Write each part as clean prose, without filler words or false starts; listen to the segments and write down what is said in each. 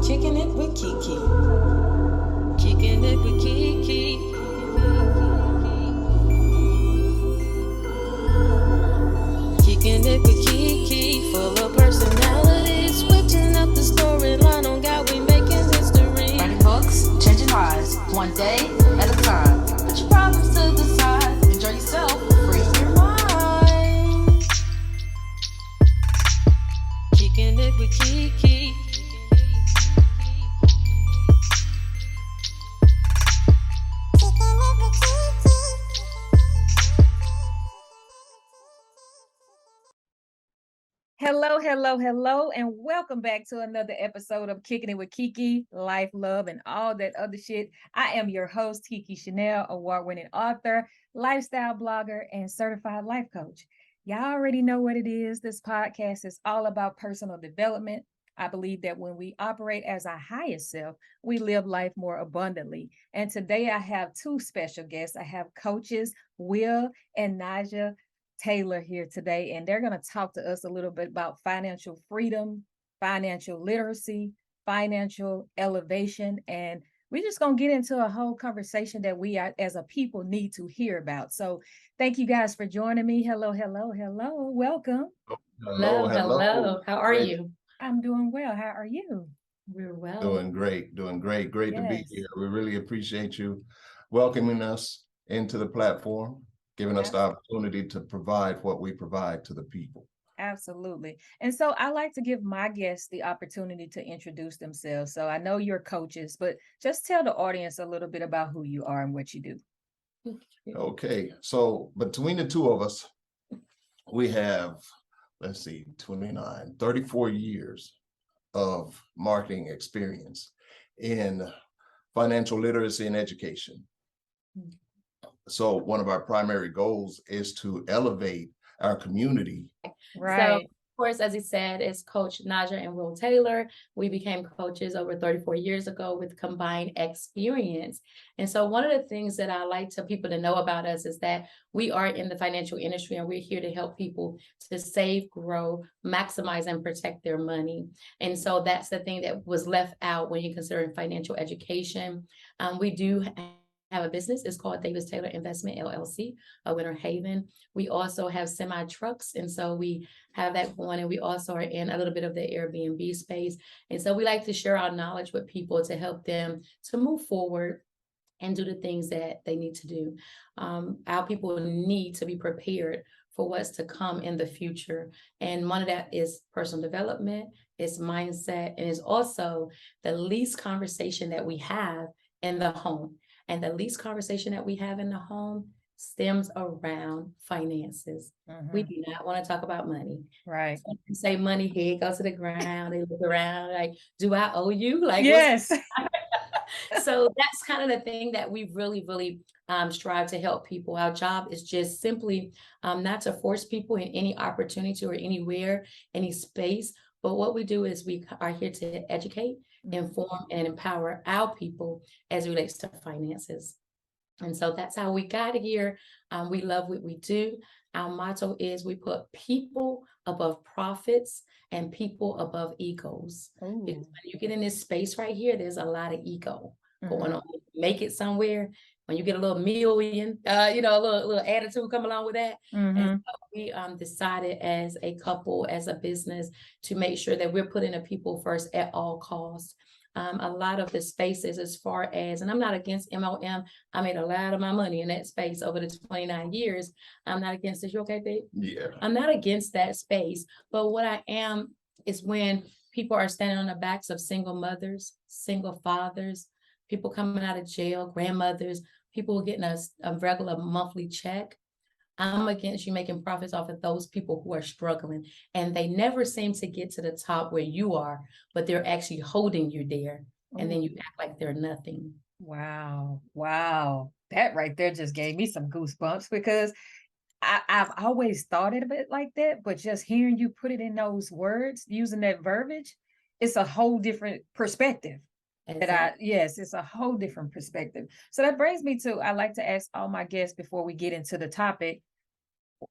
Kicking it with KeKe. Kicking it with KeKe. Kicking it with KeKe. Full of personality. Switching up the storyline on God, we making history. Writing books, changing lives, one day at a time. Put your problems to the side. Enjoy yourself. Free your mind. Kicking it with KeKe. Hello, and welcome back to another episode of Kicking It with KeKe, Life, Love, and all that other shit. I am your host, KeKe Chanel, award-winning author, lifestyle blogger, and certified life coach. Y'all already know what it is. This podcast is all about personal development. I believe that when we operate as our highest self, we live life more abundantly. And today I have two special guests. I have coaches, Wil and Najiyah Taylor here today, and they're going to talk to us a little bit about financial freedom, financial literacy, financial elevation, and we're just going to get into a whole conversation that we as a people need to hear about. So thank you guys for joining me. Hello. Welcome. Hello. How are you? I'm doing well. How are you? We're well. Doing great. Great to be Yes. here. We really appreciate you welcoming us into the platform, giving us the opportunity to provide what we provide to the people. Absolutely. And so I like to give my guests the opportunity to introduce themselves. So I know you're coaches, but just tell the audience a little bit about who you are and what you do. Okay. So between the two of us, we have, 34 years of marketing experience in financial literacy and education. So one of our primary goals is to elevate our community. Right. So, of course, as he said, it's Coach Najiyah and Wil Taylor. We became coaches over 34 years ago with combined experience. And so one of the things that I like to people to know about us is that we are in the financial industry and we're here to help people to save, grow, maximize, and protect their money. And so that's the thing that was left out when you're considering financial education. We do have a business. It's called Davis Taylor Investment LLC, a Winter Haven. We also have semi trucks, and so we have that going. And we also are in a little bit of the Airbnb space, and so we like to share our knowledge with people to help them to move forward and do the things that they need to do. Our people need to be prepared for what's to come in the future, and one of that is personal development, it's mindset, and it's also the least conversation that we have in the home. And the least conversation that we have in the home stems around finances. We do not want to talk about money. Right. So you say money, head goes to the ground. They look around like, do I owe you? Like, yes. So that's kind of the thing that we really strive to help people. Our job is just simply not to force people in any opportunity or anywhere, any space. But what we do is we are here to educate, inform, and empower our people as it relates to finances. And so that's how we got here. We love what we do. Our motto is we put people above profits and people above egos. Because when you get in this space right here, there's a lot of ego going on. Make it somewhere. When you get a little million, a little attitude come along with that. And so we decided as a couple, as a business, to make sure that we're putting the people first at all costs. A lot of the spaces as far as, and I'm not against MLM. I made a lot of my money in that space over the 29 years. I'm not against it. You okay, babe? Yeah. I'm not against that space. But what I am is when people are standing on the backs of single mothers, single fathers, people coming out of jail, grandmothers, people getting a regular monthly check. I'm against you making profits off of those people who are struggling, and they never seem to get to the top where you are, but they're actually holding you there, and then you act like they're nothing. Wow. That right there just gave me some goosebumps because I've always thought of it like that, but just hearing you put it in those words, using that verbiage, it's a whole different perspective. Yes, it's a whole different perspective. So that brings me to, I like to ask all my guests before we get into the topic,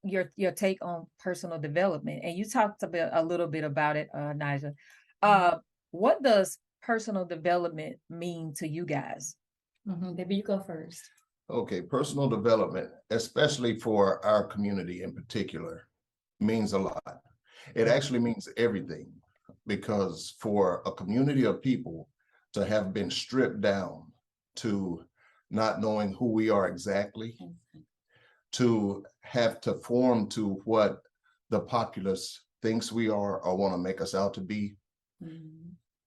your take on personal development. And you talked a little bit about it, Najiyah. What does personal development mean to you guys? Baby, you go first. Okay, personal development, especially for our community in particular, means a lot. It actually means everything, because for a community of people to have been stripped down to not knowing who we are exactly, to have to form to what the populace thinks we are or want to make us out to be,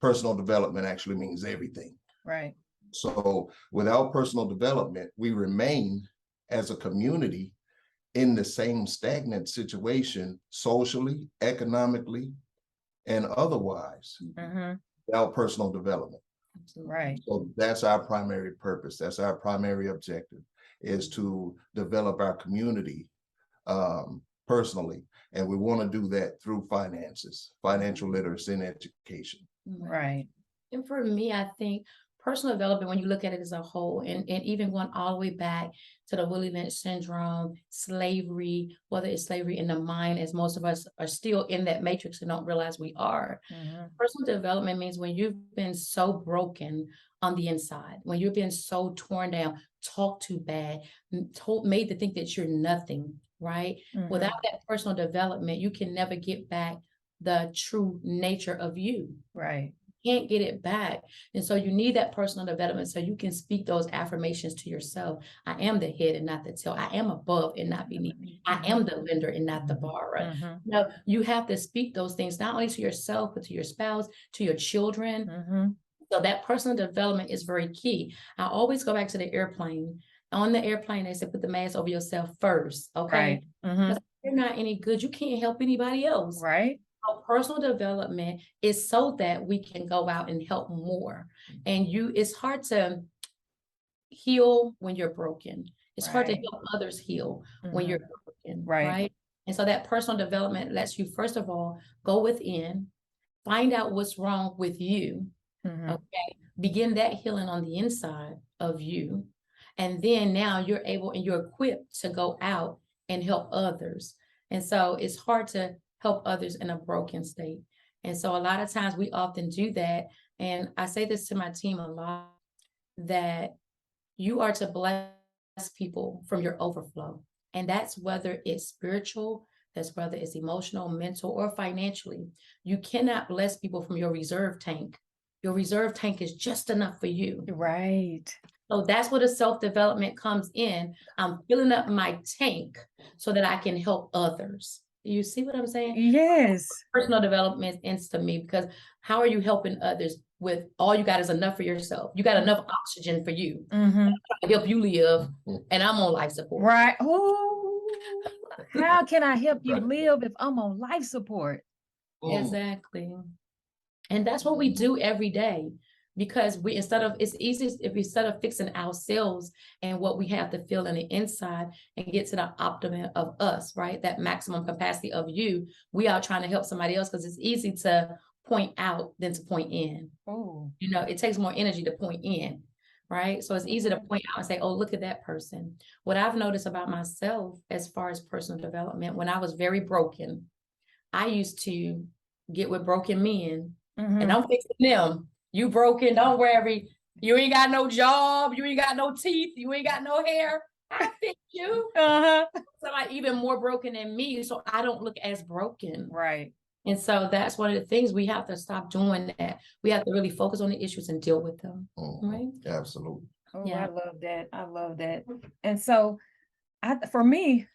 personal development actually means everything. Right. So without personal development, we remain as a community in the same stagnant situation, socially, economically, and otherwise, without personal development. Right. So that's our primary purpose. That's our primary objective, is to develop our community personally. And we want to do that through finances, financial literacy, and education. Right. And for me, I think personal development, when you look at it as a whole, and even going all the way back to the Willie Lynch syndrome, slavery, whether it's slavery in the mind, as most of us are still in that matrix and don't realize we are. Personal development means when you've been so broken on the inside, when you've been so torn down, talked too bad, made to think that you're nothing, right? Without that personal development, you can never get back the true nature of you. Right. Can't get it back. And so you need that personal development so you can speak those affirmations to yourself. I am the head and not the tail. I am above and not beneath. I am the lender and not the borrower. No, you have to speak those things not only to yourself, but to your spouse, to your children. So that personal development is very key. I always go back to the airplane. On the airplane, they said, put the mask over yourself first. Okay. Because if you're not any good, you can't help anybody else. Right. Personal development is so that we can go out and help more. And it's hard to heal when you're broken. It's hard to help others heal when you're broken, right? And so that personal development lets you, first of all, go within, find out what's wrong with you, okay? Begin that healing on the inside of you. And then now you're able and you're equipped to go out and help others. And so it's hard to help others in a broken state. And so a lot of times we often do that. And I say this to my team a lot, that you are to bless people from your overflow. And that's whether it's spiritual, that's whether it's emotional, mental, or financially. You cannot bless people from your reserve tank. Your reserve tank is just enough for you. Right. So that's where the self-development comes in. I'm filling up my tank so that I can help others. You see what I'm saying? Yes. Personal development is to me, because how are you helping others with all you got is enough for yourself? You got enough oxygen for you to help you live, and I'm on life support. Right. Oh, how can I help you live if I'm on life support? Exactly. And that's what we do every day. Because it's easy if instead of fixing ourselves and what we have to feel in the inside and get to the optimum of us, right? That maximum capacity of you, we are trying to help somebody else, because it's easy to point out than to point in. Oh, It takes more energy to point in, right? So it's easy to point out and say, oh, look at that person. What I've noticed about myself as far as personal development, when I was very broken, I used to get with broken men and I'm fixing them. You broken, don't worry. You ain't got no job. You ain't got no teeth. You ain't got no hair. I fix you. Somebody even more broken than me, so I don't look as broken. Right. And so that's one of the things we have to stop doing that. We have to really focus on the issues and deal with them. Right? Absolutely. Oh, yeah. I love that. I love that. And so for me,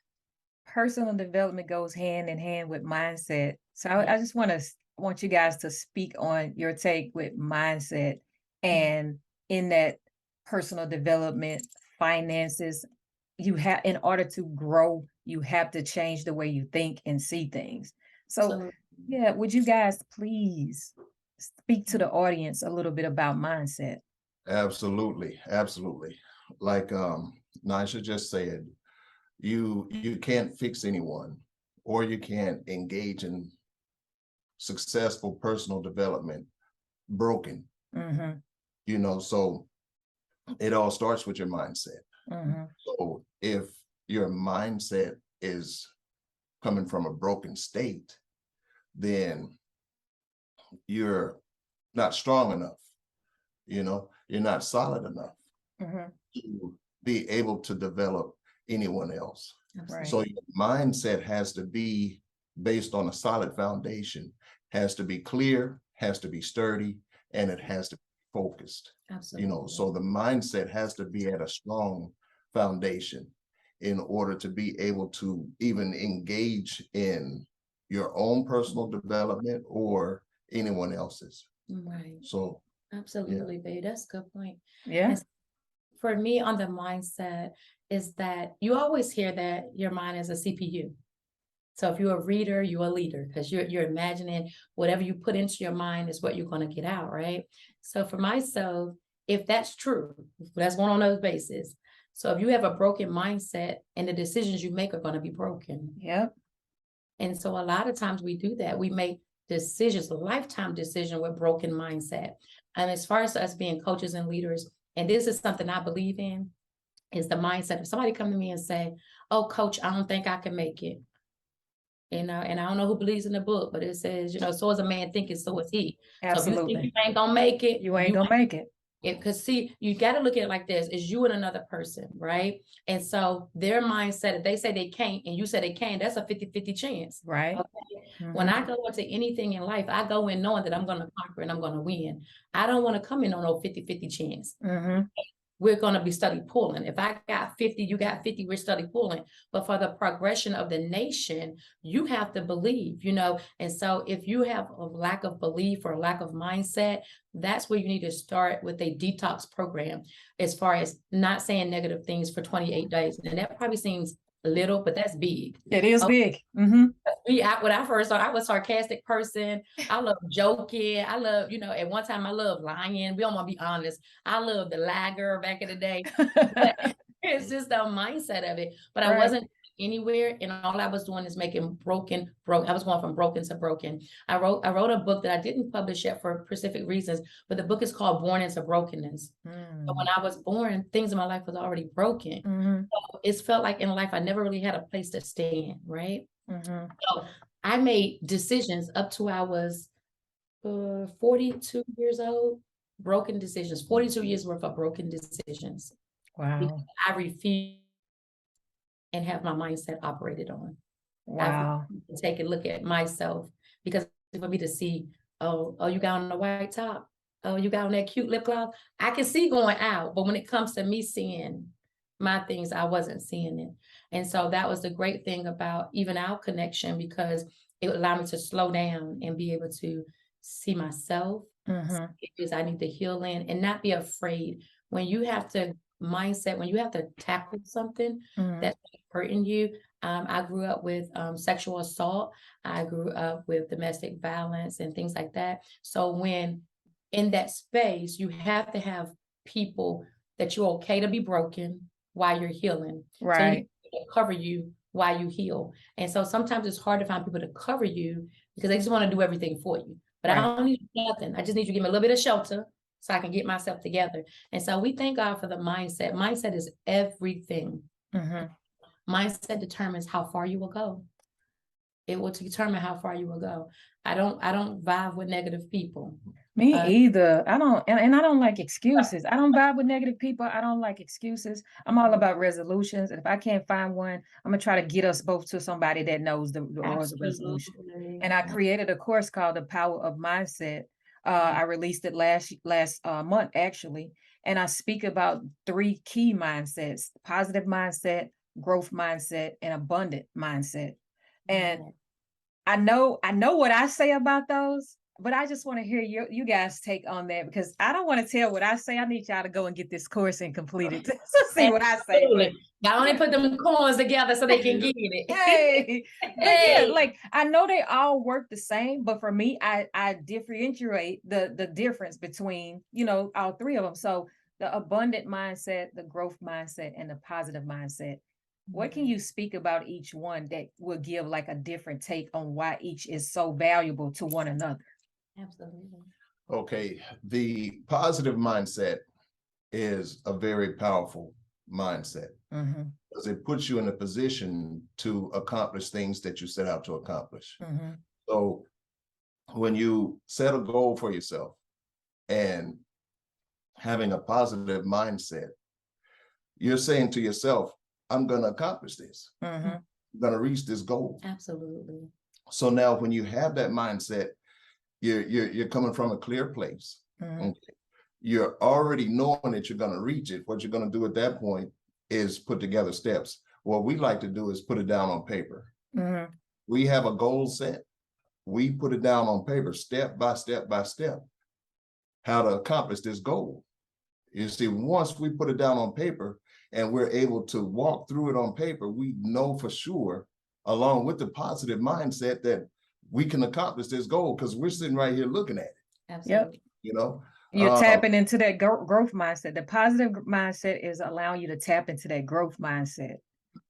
personal development goes hand in hand with mindset. So I just want you guys to speak on your take with mindset, and in that personal development, finances, in order to grow, you have to change the way you think and see things. So yeah, would you guys please speak to the audience a little bit about mindset? Absolutely. Absolutely. Like Najiyah just said, you can't fix anyone, or you can't engage in successful personal development broken. So it all starts with your mindset. So if your mindset is coming from a broken state, then you're not strong enough you're not solid enough Mhm. to be able to develop anyone else. Right. So your mindset has to be based on a solid foundation, has to be clear, has to be sturdy, and it has to be focused. Absolutely. So the mindset has to be at a strong foundation in order to be able to even engage in your own personal development or anyone else's. Right. So Absolutely, babe. That's a good point. Yeah. And for me, on the mindset is that you always hear that your mind is a CPU. So if you're a reader, you're a leader, because you're imagining whatever you put into your mind is what you're going to get out, right? So for myself, if that's true, that's one on those bases. So if you have a broken mindset, and the decisions you make are going to be broken. Yep. And so a lot of times we do that. We make decisions, a lifetime decision with broken mindset. And as far as us being coaches and leaders, and this is something I believe in, is the mindset. If somebody come to me and say, "Oh, coach, I don't think I can make it." And I don't know who believes in the book, but it says, so is a man thinking, so is he. So if you think Absolutely. you ain't gonna make it, You ain't gonna make it. because see, you got to look at it like this: is you and another person, right? And so their mindset, if they say they can't and you say they can, that's a 50-50 chance. Right. Okay? When I go into anything in life, I go in knowing that I'm going to conquer and I'm going to win. I don't want to come in on no 50-50 chance. Mm-hmm. We're going to be study pulling. If I got 50, you got 50, we're study pulling. But for the progression of the nation, you have to believe, And so if you have a lack of belief or a lack of mindset, that's where you need to start with a detox program, as far as not saying negative things for 28 days. And that probably seems little, but that's big. It is big. Mm-hmm. When I first started, I was a sarcastic person. I love joking. I love, at one time I loved lying. We don't want to be honest. I loved the liar back in the day. But it's just the mindset of it. But I wasn't anywhere, and all I was doing is making broke. I was going from broken to broken. I wrote a book that I didn't publish yet for specific reasons, but the book is called Born into Brokenness. So when I was born, things in my life was already broken. Mm-hmm. So it's felt like in life I never really had a place to stand, right? Mm-hmm. So I made decisions up to I was 42 years old, broken decisions, 42 years worth of broken decisions. Wow. I refused and have my mindset operated on. Wow. I take a look at myself, because for me to see, oh, you got on the white top, oh, you got on that cute lip gloss. I can see going out, but when it comes to me seeing my things, I wasn't seeing it. And so that was the great thing about even our connection, because it allowed me to slow down and be able to see myself, because I need to heal in and not be afraid. When you have to when you have to tackle something that's hurting you. I grew up with sexual assault. I grew up with domestic violence and things like that. So when in that space, you have to have people that you're okay to be broken while you're healing. Right. So you cover you while you heal. And so sometimes it's hard to find people to cover you because they just want to do everything for you. But I don't need nothing. I just need you to give me a little bit of shelter so I can get myself together. And so we thank God for the mindset. Mindset is everything. Mindset determines how far you will go. It will determine how far you will go. I don't vibe with negative people. Me either. I don't, and I don't like excuses. I don't vibe with negative people. I don't like excuses. I'm all about resolutions. And if I can't find one, I'm gonna try to get us both to somebody that knows the rules of resolution. And I created a course called The Power of Mindset. I released it last month, actually. And I speak about 3 key mindsets: positive mindset, growth mindset, and abundant mindset. And I know what I say about those, but I just want to hear you guys' take on that, because I don't want to tell what I say. I need y'all to go and get this course and complete it to see what I say. I only put them coins together so they can get it. Hey, yeah, like I know they all work the same, but for me, I differentiate the difference between all 3 of them. So the abundant mindset, the growth mindset, and the positive mindset. What can you speak about each one that will give like a different take on why each is so valuable to one another? Absolutely. Okay, the positive mindset is a very powerful mindset because it puts you in a position to accomplish things that you set out to accomplish. So when you set a goal for yourself and having a positive mindset, you're saying to yourself, I'm going to accomplish this. Mm-hmm. I'm going to reach this goal. Absolutely. So now when you have that mindset, you're coming from a clear place. Mm-hmm. Okay. You're already knowing that you're going to reach it. What you're going to do at that point is put together steps. What we like to do is put it down on paper. Mm-hmm. We have a goal set. We put it down on paper, step by step by step, how to accomplish this goal. You see, once we put it down on paper and we're able to walk through it on paper, we know for sure, along with the positive mindset, that we can accomplish this goal because we're sitting right here looking at it. Absolutely. You know, You're tapping into that growth mindset. The positive mindset is allowing you to tap into that growth mindset.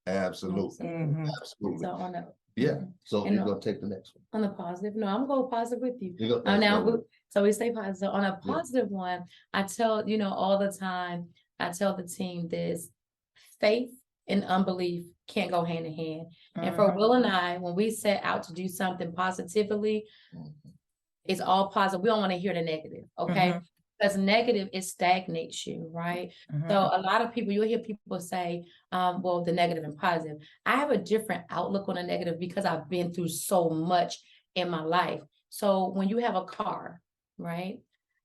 Absolutely. Mm-hmm. Absolutely. So on the Yeah. So And you're going to take the next one. on the positive, no, I'm going positive with you. You go- Now, so we stay positive. So on a Yeah. positive one, I tell, all the time, I tell the team this: faith and unbelief can't go hand in hand. And for Mhm. Will and I, when we set out to do something positively, it's all positive. We don't want to hear the negative, okay? Mhm. Because negative, it stagnates you, right? Mhm. So a lot of people, you'll hear people say, well, the negative and positive. I have a different outlook on the negative because I've been through so much in my life. So when you have a car, right,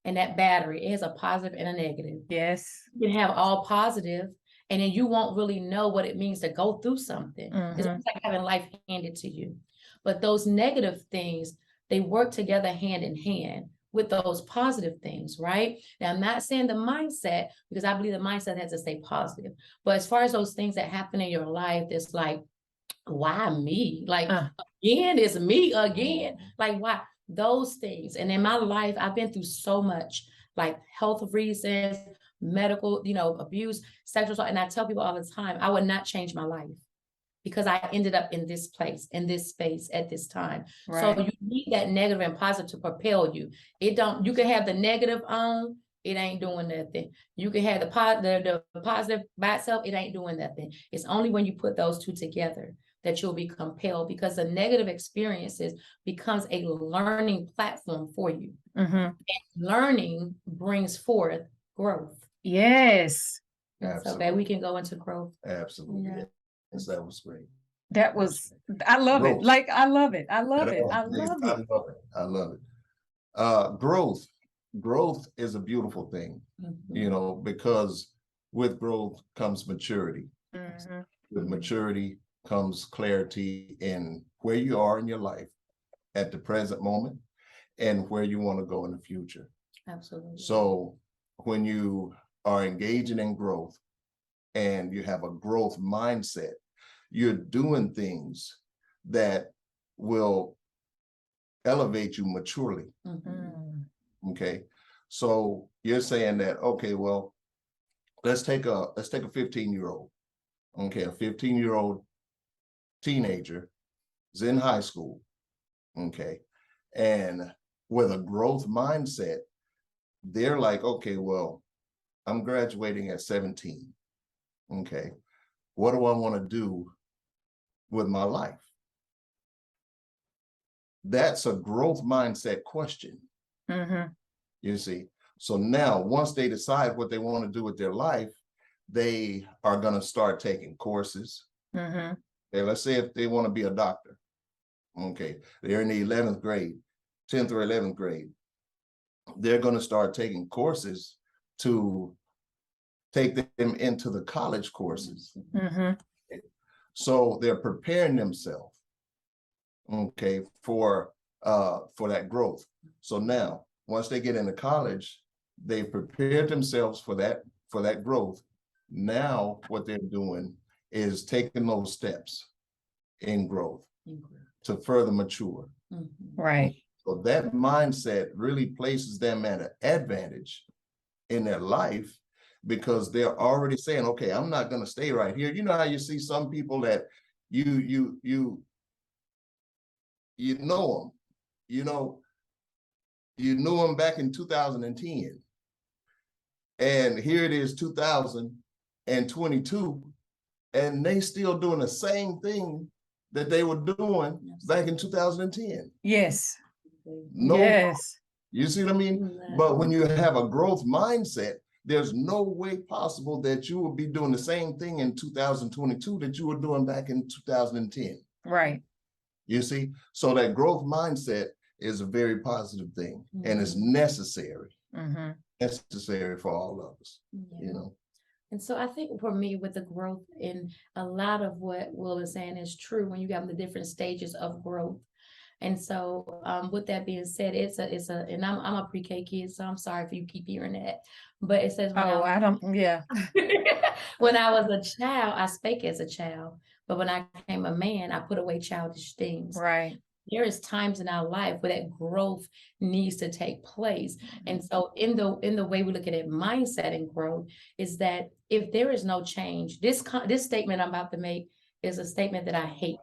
and that battery, it has a positive and a negative. Yes. You can have all positive, and then you won't really know what it means to go through something. It's Mhm. almost like having life handed to you. But those negative things, they work together hand in hand with those positive things, right? Now, I'm not saying the mindset, because I believe the mindset has to stay positive. But as far as those things that happen in your life, it's like, why me? Like, again, it's me again. Like, why? Those things. And in my life, I've been through so much, like health reasons, medical, abuse, sexual assault. And I tell people all the time, I would not change my life because I ended up in this place, in this space at this time. Right. So you need that negative and positive to propel you. You can have the negative on, it ain't doing nothing. You can have the positive by itself, it ain't doing nothing. It's only when you put those two together that you'll be compelled, because the negative experiences becomes a learning platform for you. Mm-hmm. And learning brings forth growth. Yes. So that we can go into growth. Absolutely. Yeah. Yes, that was great. That was, I love it. Growth. Like, I love it. I love it. I I love love it. it. I love it. Growth is a beautiful thing, Mhm. because with growth comes maturity. Mm-hmm. With maturity comes clarity in where you are in your life at the present moment and where you want to go in the future. Absolutely. So when you are engaging in growth and you have a growth mindset, you're doing things that will elevate you maturely. Mhm. Okay. So you're saying that, okay, well, let's take a 15-year-old. Okay, a 15-year-old teenager is in high school. Okay. And with a growth mindset, they're like, okay, well, I'm graduating at 17. Okay. What do I want to do with my life? That's a growth mindset question. Mm-hmm. You see, so now once they decide what they want to do with their life, they are going to start taking courses. Mm-hmm. Okay, let's say if they want to be a doctor. Okay, they're in the 11th grade, 10th or 11th grade. They're going to start taking courses to take them into the college courses. Mm-hmm. So they're preparing themselves, okay, for that growth. So now, once they get into college, they've prepared themselves for that growth. Now, what they're doing is taking those steps in growth to further mature. Mhm. Right. So that mindset really places them at an advantage in their life, because they're already saying, okay, I'm not going to stay right here. You know how you see some people that you know them, you knew them back in 2010, and here it is 2022, and they still doing the same thing that they were doing back in 2010. Yes. No, Yes. you see what I mean? But when you have a growth mindset, there's no way possible that you will be doing the same thing in 2022 that you were doing back in 2010. Right. You see, so that growth mindset is a very positive thing, and it's necessary, necessary for all of us, you know. And so I think for me, with the growth, and a lot of what Will is saying is true when you have the different stages of growth. And so with that being said, it's a, and I'm a pre-K kid, so I'm sorry if you keep hearing that, but it says when when I was a child, I spake as a child, but when I became a man, I put away childish things. Right. There is times in our life where that growth needs to take place. And so in the way we look at it, mindset and growth is that if there is no change, this statement I'm about to make is a statement that I hate,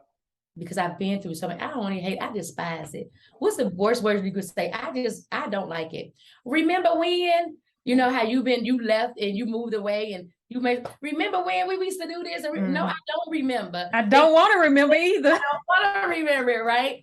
because I've been through something. I don't only hate, I despise it. What's the worst word you could say? I don't like it. Remember when, you know how you left and you moved away and remember when we used to do this? No, I don't remember. I don't want to remember either. I don't want to remember it, right?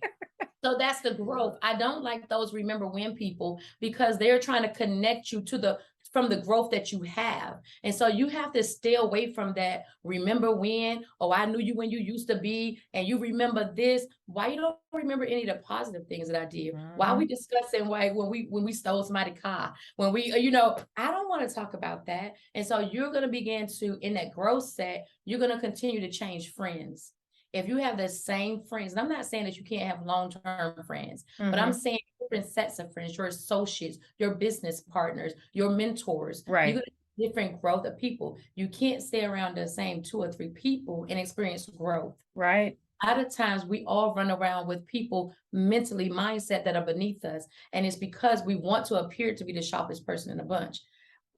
So that's the growth. I don't like those remember when people, because they're trying to connect you to from the growth that you have. And so you have to stay away from that. Remember when, oh, I knew you when you used to be, and you remember this. Why you don't remember any of the positive things that I did? Why are we discussing when we stole somebody's car? When we, I don't want to talk about that. And so you're going to begin to, in that growth set, you're going to continue to change friends. If you have the same friends, and I'm not saying that you can't have long-term friends, but I'm saying different sets of friends, your associates, your business partners, your mentors, right? You're going to have different growth of people. You can't stay around the same 2 or 3 people and experience growth. Right. A lot of times we all run around with people mentally, mindset that are beneath us. And it's because we want to appear to be the sharpest person in the bunch.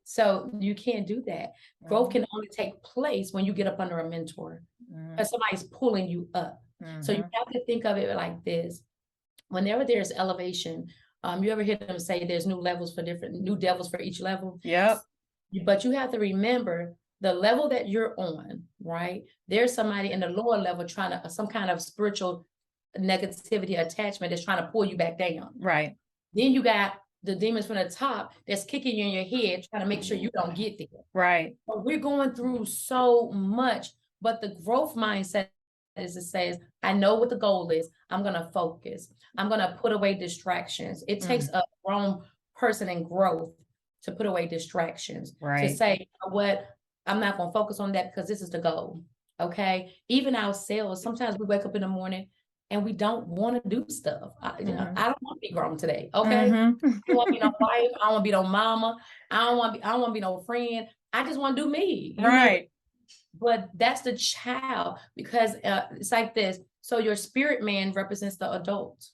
So you can't do that. Growth can only take place when you get up under a mentor, because somebody's pulling you up. So you have to think of it like this. Whenever there's elevation, you ever hear them say there's new devils for each level? Yep. But you have to remember the level that you're on, right? There's somebody in the lower level trying to, some kind of spiritual negativity attachment that's trying to pull you back down. Right. Then you got the demons from the top that's kicking you in your head, trying to make sure you don't get there. Right. But we're going through so much, but the growth mindset is it says, I know what the goal is. I'm going to focus. I'm going to put away distractions. It takes a grown person in growth to put away distractions. Right. To say, you know what, I'm not going to focus on that because this is the goal. Okay. Even ourselves, sometimes we wake up in the morning and we don't want to do stuff. I don't want to be grown today. Okay. I don't want to be no wife. I don't want to be no mama. I don't want to be no friend. I just want to do me. Right. But that's the child, because it's like this. So your spirit man represents the adult,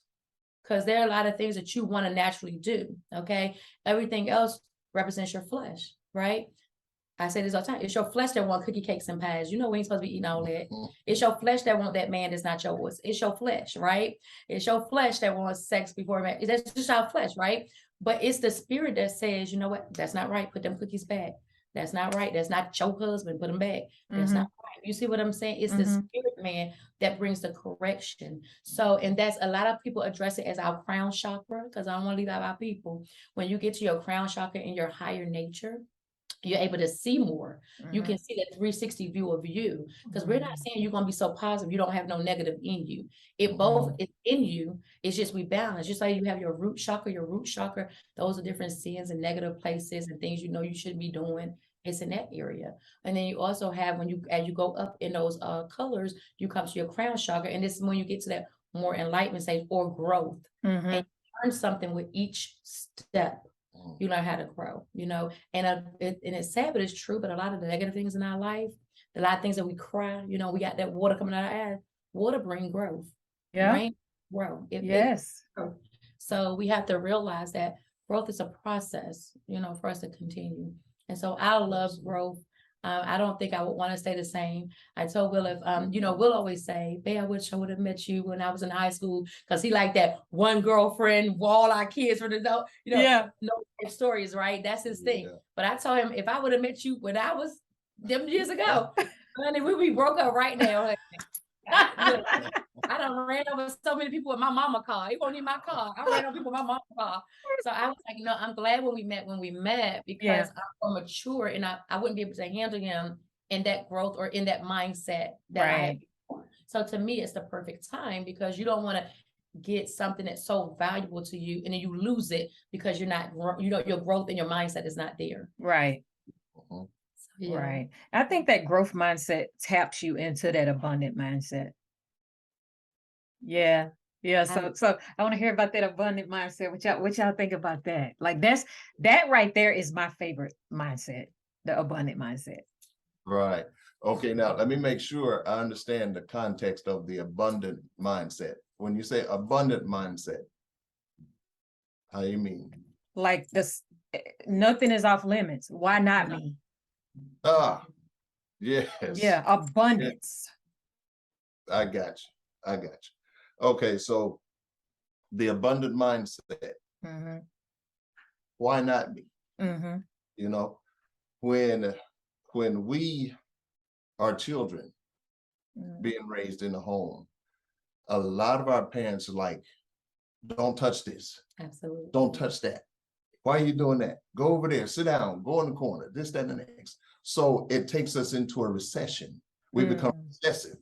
because there are a lot of things that you want to naturally do. Okay. Everything else represents your flesh, right? I say this all the time. It's your flesh that want cookie cakes and pies. You know, we ain't supposed to be eating all that. It's your flesh that want that man that's not yours. It's your flesh, right? It's your flesh that wants sex before man. That's just our flesh, right? But it's the spirit that says, you know what? That's not right. Put them cookies back. That's not right. That's not your husband. Put them back. That's not right. You see what I'm saying? It's the spirit man that brings the correction. So, and that's a lot of people address it as our crown chakra, because I don't want to leave out our people. When you get to your crown chakra in your higher nature, you're able to see more. You can see that 360 view of you, because we're not saying you're going to be so positive you don't have no negative in you. It both is in you. It's just we balance. Just like you have your root chakra, those are different sins and negative places and things you know you shouldn't be doing. It's in that area. And then you also have, as you go up in those colors, you come to your crown chakra, and this is when you get to that more enlightenment stage or growth. And you learn something with each step. You learn how to grow, and it's sad, but it's true. But a lot of the negative things in our life, a lot of things that we cry, we got that water coming out of our eyes. Water brings growth. Yeah. Rain, grow. Yes. So we have to realize that growth is a process, for us to continue. And so I love growth. I don't think I would want to stay the same. I told Will, if Will always say, babe, I wish I would have met you when I was in high school, because he liked that one girlfriend, all our kids for the no stories, right? That's his thing. Yeah. But I told him, if I would have met you when I was them years ago, honey, we broke up right now. Look, I done ran over so many people with my mama car. It wasn't even my car. I ran over people with my mama car. So I was like, no, I'm glad when we met because I'm mature and I wouldn't be able to handle him in that growth or in that mindset that I had before. So to me, it's the perfect time because you don't want to get something that's so valuable to you and then you lose it because you're not, your growth and your mindset is not there. Right. Mhm. Yeah. Right. I think that growth mindset taps you into that abundant mindset. Yeah. Yeah. So I want to hear about that abundant mindset. What y'all think about that? Like that right there is my favorite mindset, the abundant mindset. Right. Okay, now let me make sure I understand the context of the abundant mindset. When you say abundant mindset, how you mean? Like this, nothing is off limits. Why not me? Ah, yes. Yeah, abundance. I got you. I got you. Okay, so the abundant mindset. Mm-hmm. Why not me? Mm-hmm. You know, when we are children being raised in a home, a lot of our parents are like, don't touch this. Absolutely. Don't touch that. Why are you doing that? Go over there, sit down, go in the corner, this, that, and the next. So it takes us into a recession. We become recessive,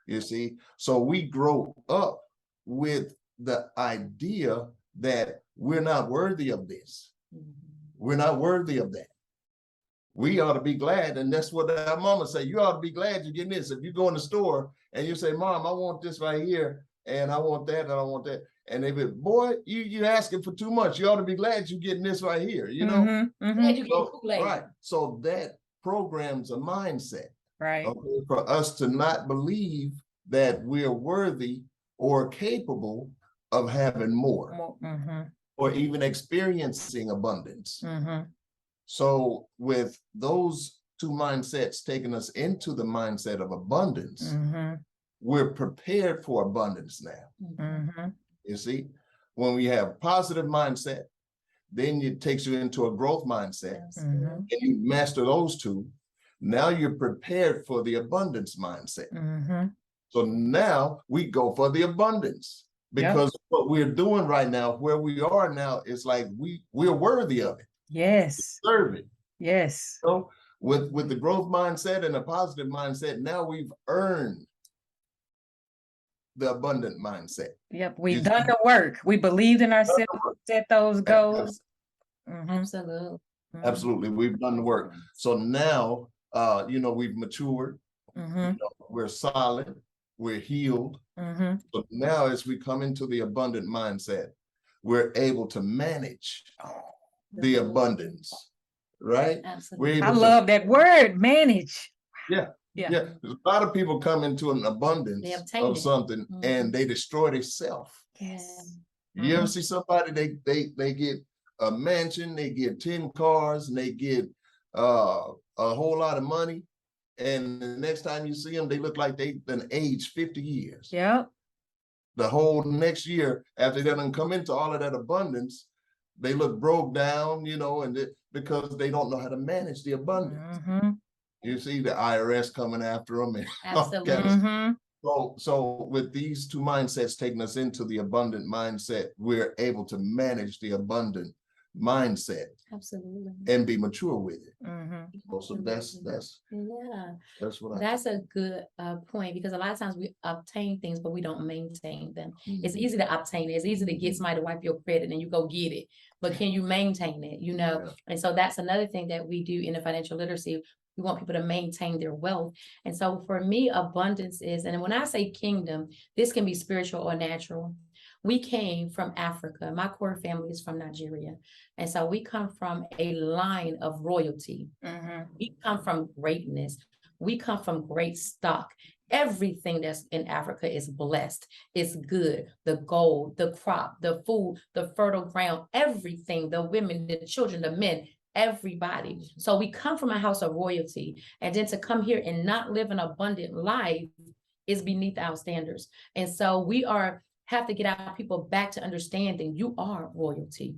you see? So we grow up with the idea that we're not worthy of this. We're not worthy of that. We ought to be glad, and that's what our mama say. You ought to be glad you're getting this. If you go in the store and you say, Mom, I want this right here, and I want that, and I want that. And they be, boy, you asking for too much. You ought to be glad you're getting this right here, you know? Right. So that programs a mindset. Right. Okay, for us to not believe that we're worthy or capable of having more or even experiencing abundance. So with those two mindsets taking us into the mindset of abundance, we're prepared for abundance now. You see, when we have positive mindset, then it takes you into a growth mindset. And you master those two. Now you're prepared for the abundance mindset. So now we go for the abundance because what we're doing right now, where we are now, is like we're worthy of it. Yes. Serve it. Yes. So with the growth mindset and a positive mindset, now we've earned the abundant mindset. Yep. We've done the work. We believed in ourselves, set those goals. Absolutely. Absolutely. We've done the work. So now, we've matured. You know, we're solid. We're healed. So now as we come into the abundant mindset, we're able to manage the abundance, right? Absolutely. I love that word, manage. Yeah. A lot of people come into an abundance of something and they destroy themselves. Yes. You ever see somebody, they get a mansion, they get 10 cars, and they get a whole lot of money. And the next time you see them, they look like they've been aged 50 years. Yep. The whole next year, after they done come into all of that abundance, they look broke down, because they don't know how to manage the abundance. You see the IRS coming after them. And Absolutely. So with these two mindsets taking us into the abundant mindset, we're able to manage the abundant mindset. Absolutely. And be mature with it. So that's what that's a good point, because a lot of times we obtain things but we don't maintain them. It's easy to obtain it. It's easy to get somebody to wipe your credit and you go get it, but can you maintain it? And so that's another thing that we do in the financial literacy. We want people to maintain their wealth. And so for me, abundance is, and when I say kingdom, this can be spiritual or natural. We came from Africa. My core family is from Nigeria. And so we come from a line of royalty. We come from greatness. We come from great stock. Everything that's in Africa is blessed. It's good. The gold, the crop, the food, the fertile ground, everything, the women, the children, the men, everybody. So we come from a house of royalty. And then to come here and not live an abundant life is beneath our standards. And so we have to get our people back to understanding you are royalty.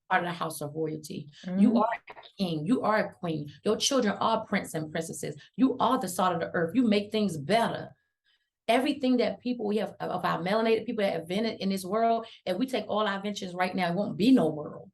part of the house of royalty. Mhm. You are a king. You are a queen. Your children are prince and princesses. You are the salt of the earth. You make things better. Everything that people we have of our melanated people that invented in this world, if we take all our inventions right now, it won't be no world.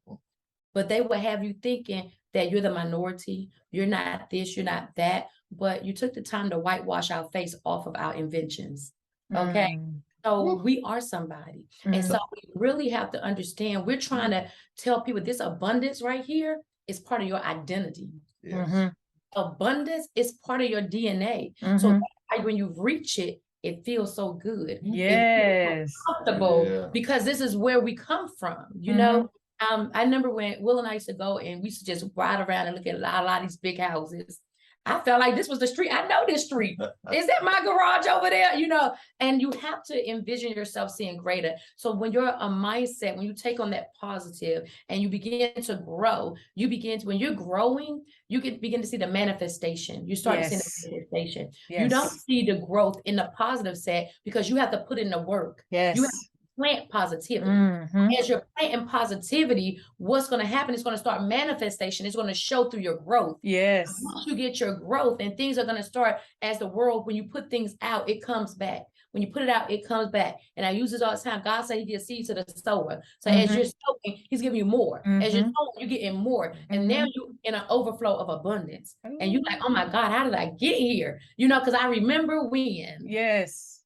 But they will have you thinking that you're the minority, you're not this, you're not that, but you took the time to whitewash our face off of our inventions. Okay. Mm. So we are somebody. And Mhm. so we really have to understand we're trying to tell people this abundance right here is part of your identity. Yes. Mhm. Abundance is part of your DNA. So Mhm. that's why when you reach it, it feels so good. It feels Yes. so comfortable Yeah. because this is where we come from, you know. I remember when Will and I used to go and we used to just ride around and look at a lot of these big houses. I felt like this was the street. I know this street. Is that my garage over there? You know, and you have to envision yourself seeing greater. So when you're a mindset, when you take on that positive and you begin to grow, when you're growing, you can begin to see the manifestation. You start to see Yes. the manifestation. Yes. You don't see the growth in the positive set because you have to put in the work. Yes. You have to plant positivity. Mhm. As you're planting positivity, what's going to happen is going to start manifestation. It's going to show through your growth. Yes. Once you get your growth and things are going to start as the world, when you put things out, it comes back. When you put it out, it comes back. And I use this all the time. God said he gives seed to the sower. So as you're sowing, he's giving you more. As you're sowing, you're getting more. And now you're in an overflow of abundance. And you're like, oh my God, how did I get here? You know, because I remember when Yes.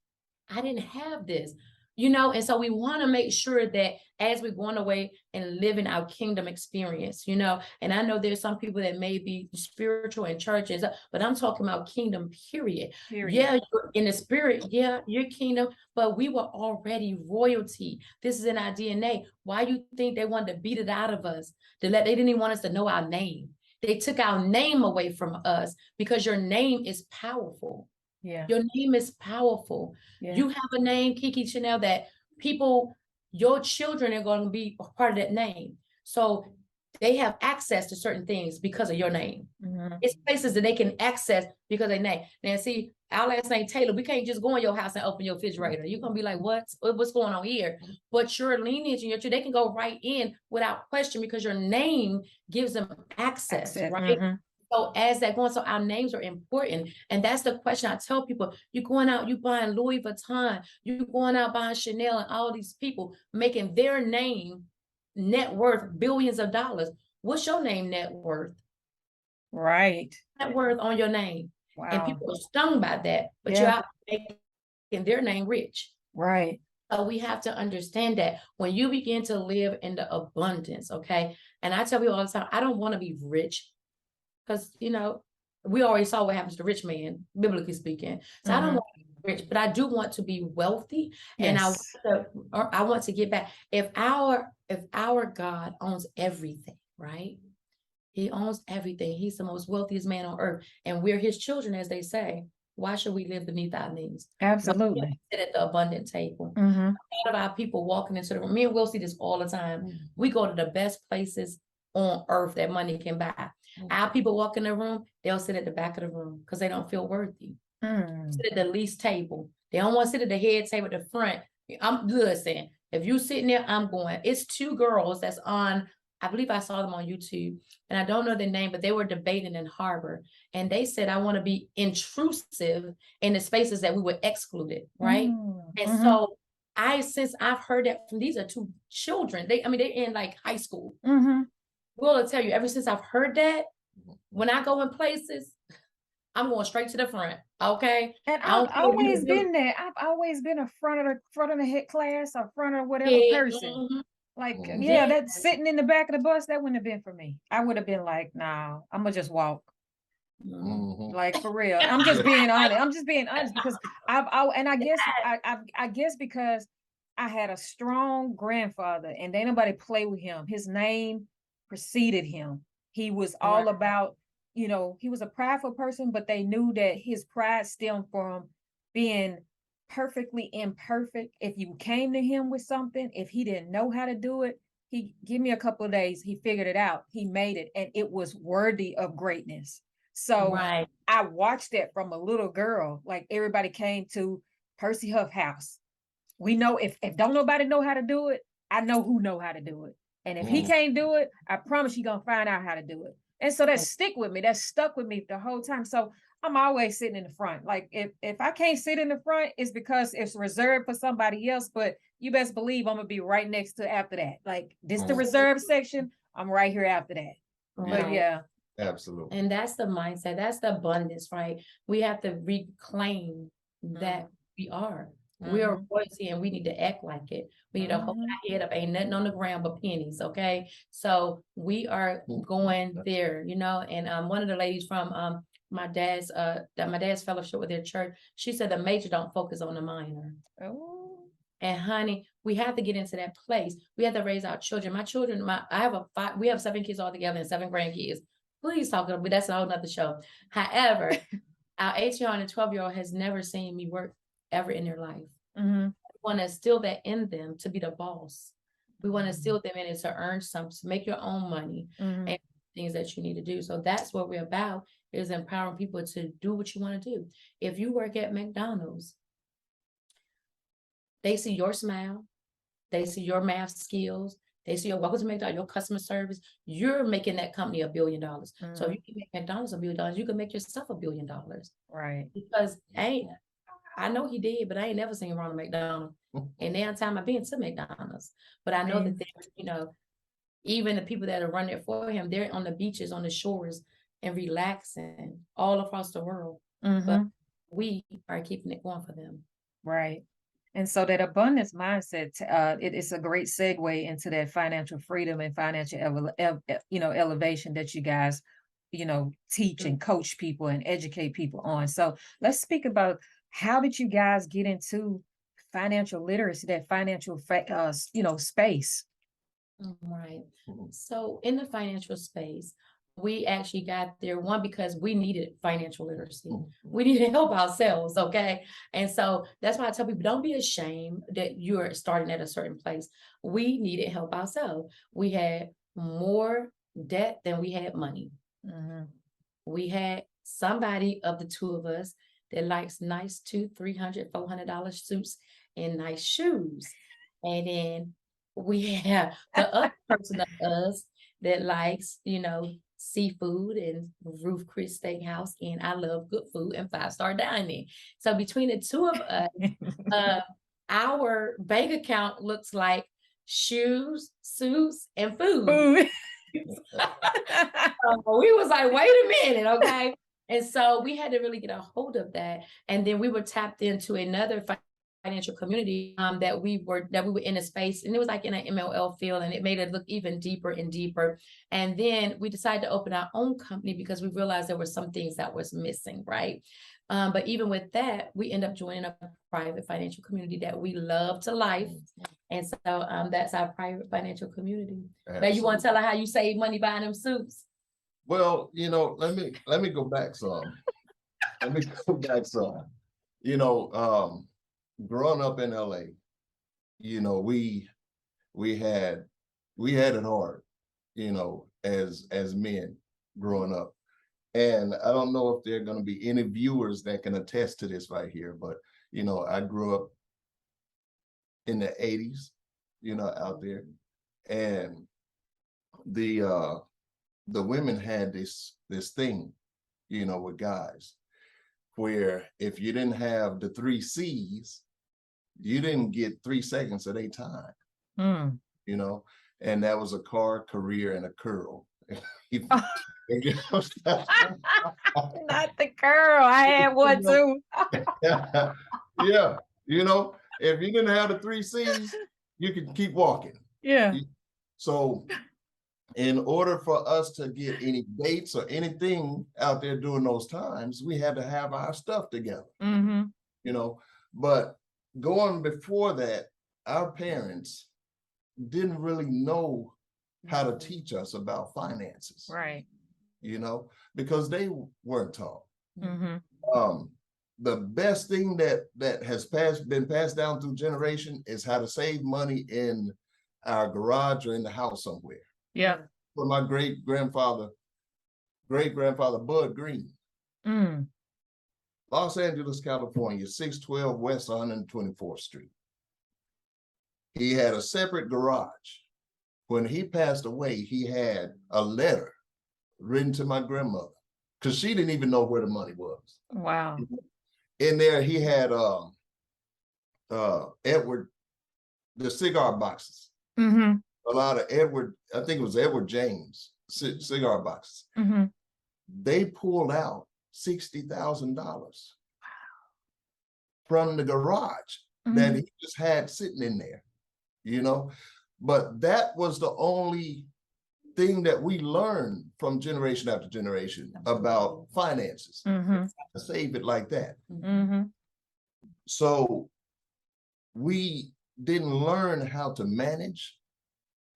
I didn't have this, you know, and so we want to make sure that as we're going away and living our kingdom experience, you know, and I know there's some people that may be spiritual in churches, but I'm talking about kingdom, period. Yeah, you're in the spirit, yeah, you're kingdom, but we were already royalty. This is in our DNA. Why you think they wanted to beat it out of us? They didn't even want us to know our name. They took our name away from us because your name is powerful. Yeah. Your name is powerful. Yeah. You have a name, KeKe Chanel, that people, your children are going to be a part of that name. So they have access to certain things because of your name. It's places that they can access because of their name. Now, see, our last name Taylor, we can't just go in your house and open your refrigerator. You're going to be like, what's going on here? But your lineage and they can go right in without question because your name gives them access. Right? So as that going, so our names are important. And that's the question I tell people. You're going out, you buying Louis Vuitton, you're going out buying Chanel and all these people making their name net worth billions of dollars. What's your name net worth? Right. Net worth on your name. Wow. And people are stung by that, but you're out making their name rich. Right. So we have to understand that when you begin to live in the abundance, okay? And I tell people all the time, I don't want to be rich. Because, you know, we already saw what happens to rich man, biblically speaking. So I don't want to be rich, but I do want to be wealthy. Yes. And I want to get back. If our God owns everything, right? He owns everything. He's the most wealthiest man on earth. And we're his children, as they say. Why should we live beneath our means? Absolutely. Sit at the abundant table. A lot of our people walking into the room. Me and Will see this all the time. We go to the best places on earth that money can buy. Our people walk in the room, they'll sit at the back of the room because they don't feel worthy. Sit at the least table. They don't want to sit at the head table at the front. Listen, if you sitting there, I'm going. It's two girls that's on, I believe I saw them on YouTube, and I don't know their name, but they were debating in Harbor. And they said, I want to be intrusive in the spaces that we were excluded, right? And so since I've heard that from, these are two children. They're in like high school. Will tell you, ever since I've heard that, when I go in places, I'm going straight to the front. Okay. And I've always been there. I've always been a front of the head class or front of whatever person. Like, that's sitting in the back of the bus, that wouldn't have been for me. I would have been like, nah, I'm gonna just walk. Like, for real. I'm just being honest. Because I guess because I had a strong grandfather and ain't nobody play with him. His name preceded him. He was all about, he was a prideful person, but they knew that his pride stemmed from being perfectly imperfect. If you came to him with something, if he didn't know how to do it, he give me a couple of days, he figured it out, he made it, and it was worthy of greatness. So I watched that from a little girl. Like, everybody came to Percy Huff house. We know if don't nobody know how to do it, I know who know how to do it. And if he can't do it, I promise you're gonna find out how to do it. And so that stick with me, that stuck with me the whole time. So I'm always sitting in the front. Like if I can't sit in the front, it's because it's reserved for somebody else. But you best believe I'm gonna be right next to after that. Like this the reserved section, I'm right here after that. Right. But yeah. Absolutely. And that's the mindset, that's the abundance, right? We have to reclaim that we are. We are royalty and we need to act like it. We need to hold our head up. Ain't nothing on the ground but pennies, okay? So we are going there, you know. And one of the ladies from my dad's fellowship with their church, she said the major don't focus on the minor. Oh. And honey, we have to get into that place. We have to raise our children. My children, we have 7 kids all together and 7 grandkids. Please talk about, but that's a whole nother show. However, our 8-year-old and 12-year-old has never seen me work ever in their life. We want to instill that in them to be the boss. We want to instill them in it to earn something, to make your own money and things that you need to do. So that's what we're about, is empowering people to do what you want to do. If you work at McDonald's, they see your smile, they see your math skills, they see your welcome to McDonald's, your customer service. You're making that company $1 billion. So if you can make McDonald's $1 billion, you can make yourself $1 billion. Right. Because I know he did, but I ain't never seen Ronald McDonald. And now time I've been to McDonald's. But I know that you know, even the people that are running it for him, they're on the beaches, on the shores, and relaxing all across the world. But we are keeping it going for them. Right. And so that abundance mindset, it is a great segue into that financial freedom and financial elevation that you guys, teach and coach people and educate people on. So let's speak about, how did you guys get into financial literacy, that financial, space? Right. So in the financial space, we actually got there, one, because we needed financial literacy. We needed to help ourselves, okay? And so that's why I tell people, don't be ashamed that you're starting at a certain place. We needed help ourselves. We had more debt than we had money. We had somebody of the two of us that likes nice $200, $300, $400 suits and nice shoes. And then we have the other person of us that likes, seafood and Ruth Chris Steakhouse, and I love good food and 5-star dining. So between the two of us, our bank account looks like shoes, suits, and food. We was like, wait a minute, okay? And so we had to really get a hold of that. And then we were tapped into another financial community that we were in a space, and it was like in an MLL field, and it made it look even deeper and deeper. And then we decided to open our own company because we realized there were some things that was missing, right? But even with that, we end up joining a private financial community that we love to life. And so that's our private financial community. Now you want to tell her how you save money buying them suits? Well, let me go back some. Growing up in LA, we had it hard, as men growing up. And I don't know if there are going to be any viewers that can attest to this right here, but I grew up in the 80s, out there, and the women had this thing, with guys, where if you didn't have the 3 C's, you didn't get 3 seconds of their time, and that was a car, career, and a curl. Not the curl. I had one too. Yeah, if you didn't have the 3 C's, you could keep walking. Yeah. So in order for us to get any dates or anything out there during those times, we had to have our stuff together. But going before that, our parents didn't really know how to teach us about finances. Right. Because they weren't taught. The best thing that has been passed down through generation is how to save money in our garage or in the house somewhere. Yeah. For my great grandfather Bud Green. Los Angeles, California, 612 West 124th Street. He had a separate garage when he passed away, he had a letter written to my grandmother because she didn't even know where the money was. Wow. In there, he had Edward, the cigar boxes. Mm-hmm. A lot of Edward, I think it was Edward James cigar boxes. Mm-hmm. They pulled out $60,000 from the garage that he just had sitting in there, you know. But that was the only thing that we learned from generation after generation about finances. Save it like that. So we didn't learn how to manage.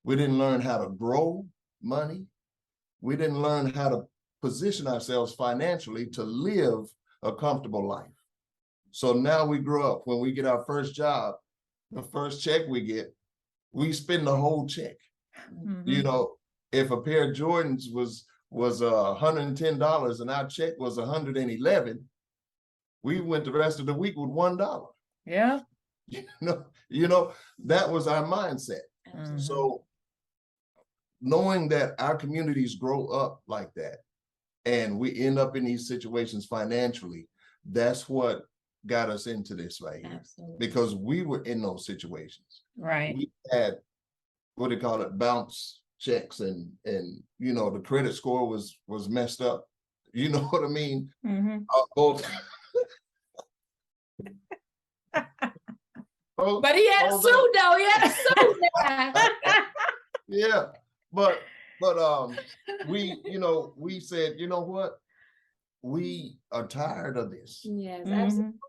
We didn't learn how to grow money. We didn't learn how to position ourselves financially to live a comfortable life. So now we grow up, when we get our first job, the first check we get, we spend the whole check. You know, if a pair of Jordans was $110 and our check was $111, we went the rest of the week with $1. Yeah. You know, that was our mindset. So knowing that our communities grow up like that and we end up in these situations financially, that's what got us into this right here. Absolutely. Because we were in those situations. Right. We had, what do you call it, bounce checks, and you know, the credit score was messed up. You know what I mean? Both. But he had a suit though. He had a suit. Yeah, but we, you know, we said, you know what, we are tired of this. Yes, absolutely.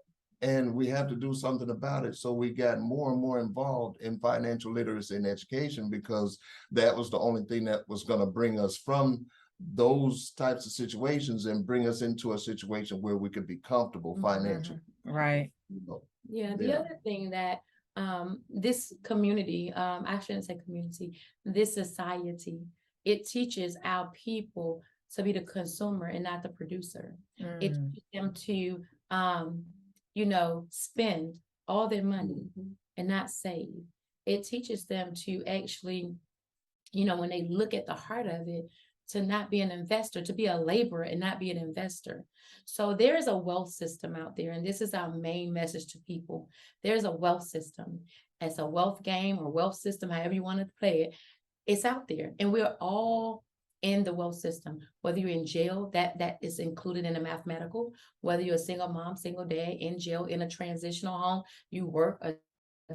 And we have to do something about it. So we got more and more involved in financial literacy and education, because that was the only thing that was going to bring us from those types of situations and bring us into a situation where we could be comfortable financially. Right. You know? Yeah, the other thing that this community, I shouldn't say community, this society, it teaches our people to be the consumer and not the producer. It teaches them to, you know, spend all their money and not save. It teaches them to actually, you know, when they look at the heart of it, to not be an investor, to be a laborer and not be an investor. So there is a wealth system out there, and this is our main message to people. There's a wealth system. It's a wealth game or wealth system, however you want to play it. It's out there, and we're all in the wealth system. Whether you're in jail, that is included in the mathematical. Whether you're a single mom, single dad, in jail, in a transitional home, you work or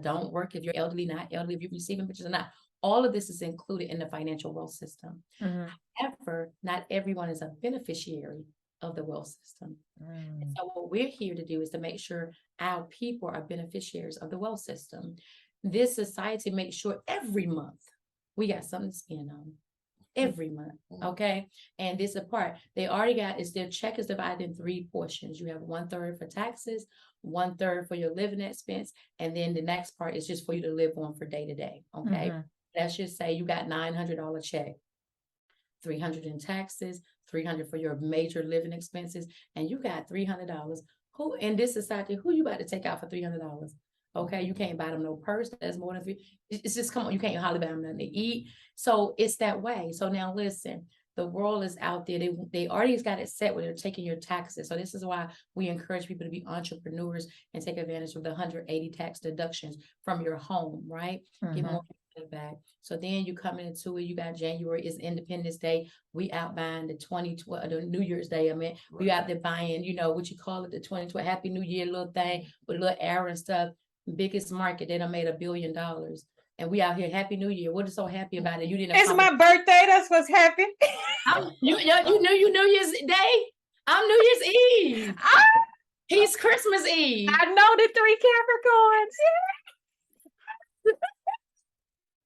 don't work, if you're elderly, not elderly, if you're receiving pictures or not. All of this is included in the financial wealth system. However, not everyone is a beneficiary of the wealth system. And so what we're here to do is to make sure our people are beneficiaries of the wealth system. This society makes sure every month we got something to spend on. Every month, okay? And this is part they already got is their check is divided in 3 portions. You have 1/3 for taxes, 1/3 for your living expense, and then the next part is just for you to live on for day to day, okay? Let's just say you got $900 check, 300 in taxes, 300 for your major living expenses, and you got $300. Who in this society, who you about to take out for $300? Okay, you can't buy them no purse. That's more than 3. It's just, come on, you can't hardly buy them nothing to eat. So it's that way. So now listen, the world is out there. They already got it set where they're taking your taxes. So this is why we encourage people to be entrepreneurs and take advantage of the 180 tax deductions from your home, right? Get more back. So then you come into it, you got January is Independence Day. We out buying the New Year's Day. I mean, we out there buying, you know, what you call it, the 2020 Happy New Year little thing with a little arrow and stuff. Biggest market, they done made $1 billion. And we out here, Happy New Year. What is so happy about it? You didn't. It's my birthday. That's what's happening. You knew you New Year's Day. I'm New Year's Eve. He's Christmas Eve. I know the 3 Capricorns.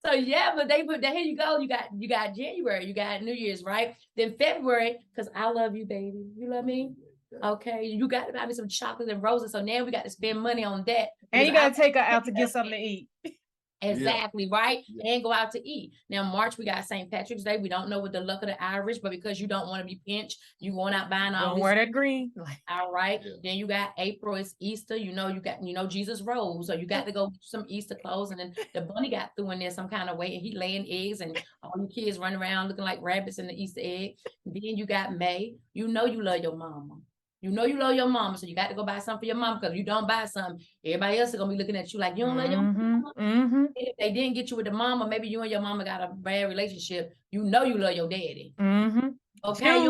So yeah, but here you go. You got January, you got New Year's, right? Then February, because I love you, baby. You love me? Okay, you got to buy me some chocolate and roses. So now we got to spend money on that. And you got to take her out to get something to eat. Exactly, right? Yeah. And go out to eat. Now, March, we got St. Patrick's Day. We don't know what the luck of the Irish, but because you don't want to be pinched, you going out buying all Don't this. wear that green. All right. Yeah. Then you got April, it's Easter. You got Jesus rose. So you got to go get some Easter clothes. And then the bunny got through in there some kind of way, and he laying eggs, and all you kids running around looking like rabbits in the Easter egg. And then you got May. You love your mama. You love your mama, so you got to go buy something for your mom, because you don't buy something, everybody else is gonna be looking at you like you don't love your mama. If they didn't get you with the mama, maybe you and your mama got a bad relationship. You love your daddy. Okay,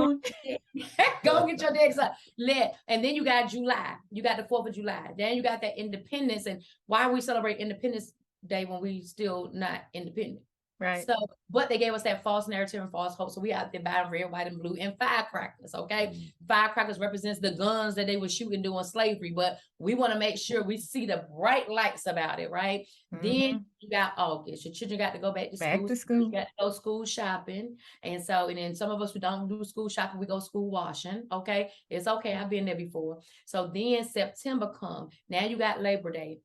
go get your daddy something. And then you got July. You got the 4th of July. Then you got that independence. And why we celebrate Independence Day when we still not independent? Right. So, but they gave us that false narrative and false hope. So we out there buying red, white, and blue and firecrackers. Okay, firecrackers represents the guns that they were shooting during slavery, but we want to make sure we see the bright lights about it, right? Then you got August. Your children got to go back to school. You got to go school shopping, and then some of us who don't do school shopping, we go school washing. Okay, it's okay. I've been there before. So then September come. Now you got Labor Day.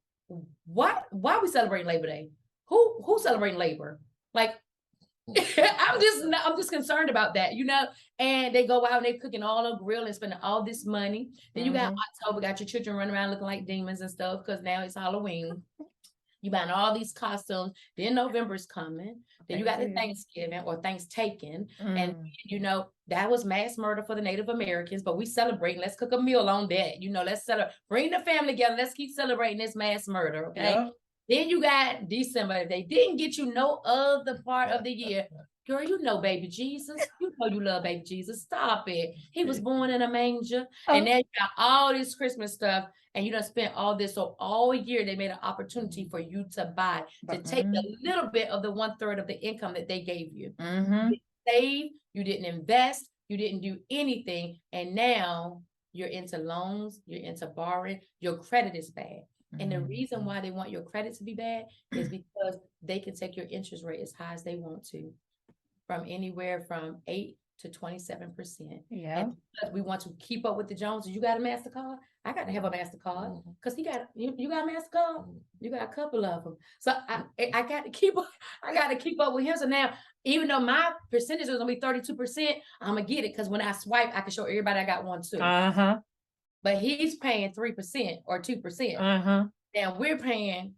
Why we celebrating Labor Day? Who celebrating labor? Like, I'm just concerned about that, and they go out and they cooking all on grill and spending all this money. Then you got October, got your children running around looking like demons and stuff, because now it's Halloween. You buying all these costumes. Then November's coming. Then you got the Thanksgiving or Thanksgiving. And that was mass murder for the Native Americans, but we celebrate. Let's cook a meal on that. Let's celebrate, bring the family together. Let's keep celebrating this mass murder. Okay. Yep. Then you got December. If they didn't get you no other part of the year, girl, baby Jesus. You love baby Jesus. Stop it. He was born in a manger. And then you got all this Christmas stuff, and you done spent all this. So all year they made an opportunity for you to buy, to take a little bit of the 1/3 of the income that they gave you. You didn't save, you didn't invest, you didn't do anything. And now you're into loans, you're into borrowing, your credit is bad. And the reason why they want your credit to be bad is because they can take your interest rate as high as they want to, from anywhere from 8 to 27%. Yeah. And because we want to keep up with the Joneses. You got a MasterCard? I got to have a MasterCard, because you got a MasterCard? You got a couple of them. So I got to keep up. I got to keep up with him. So now, even though my percentage is gonna be 32%, I'm gonna get it, because when I swipe, I can show everybody I got one too. But he's paying 3% or 2%. Now we're paying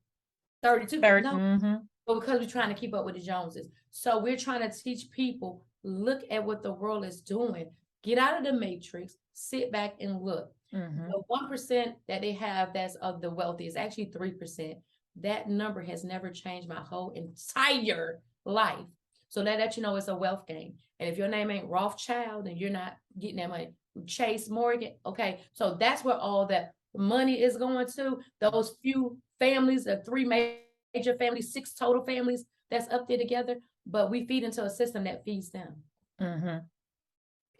32. No, but because we're trying to keep up with the Joneses. So we're trying to teach people, look at what the world is doing. Get out of the matrix, sit back and look. The 1% that they have that's of the wealthy is actually 3%. That number has never changed my whole entire life. So that it's a wealth game. And if your name ain't Rothschild and you're not getting that money, Chase Morgan, okay, so that's where all that money is going to. Those few families, the 3 major families, 6 total families that's up there together, but we feed into a system that feeds them.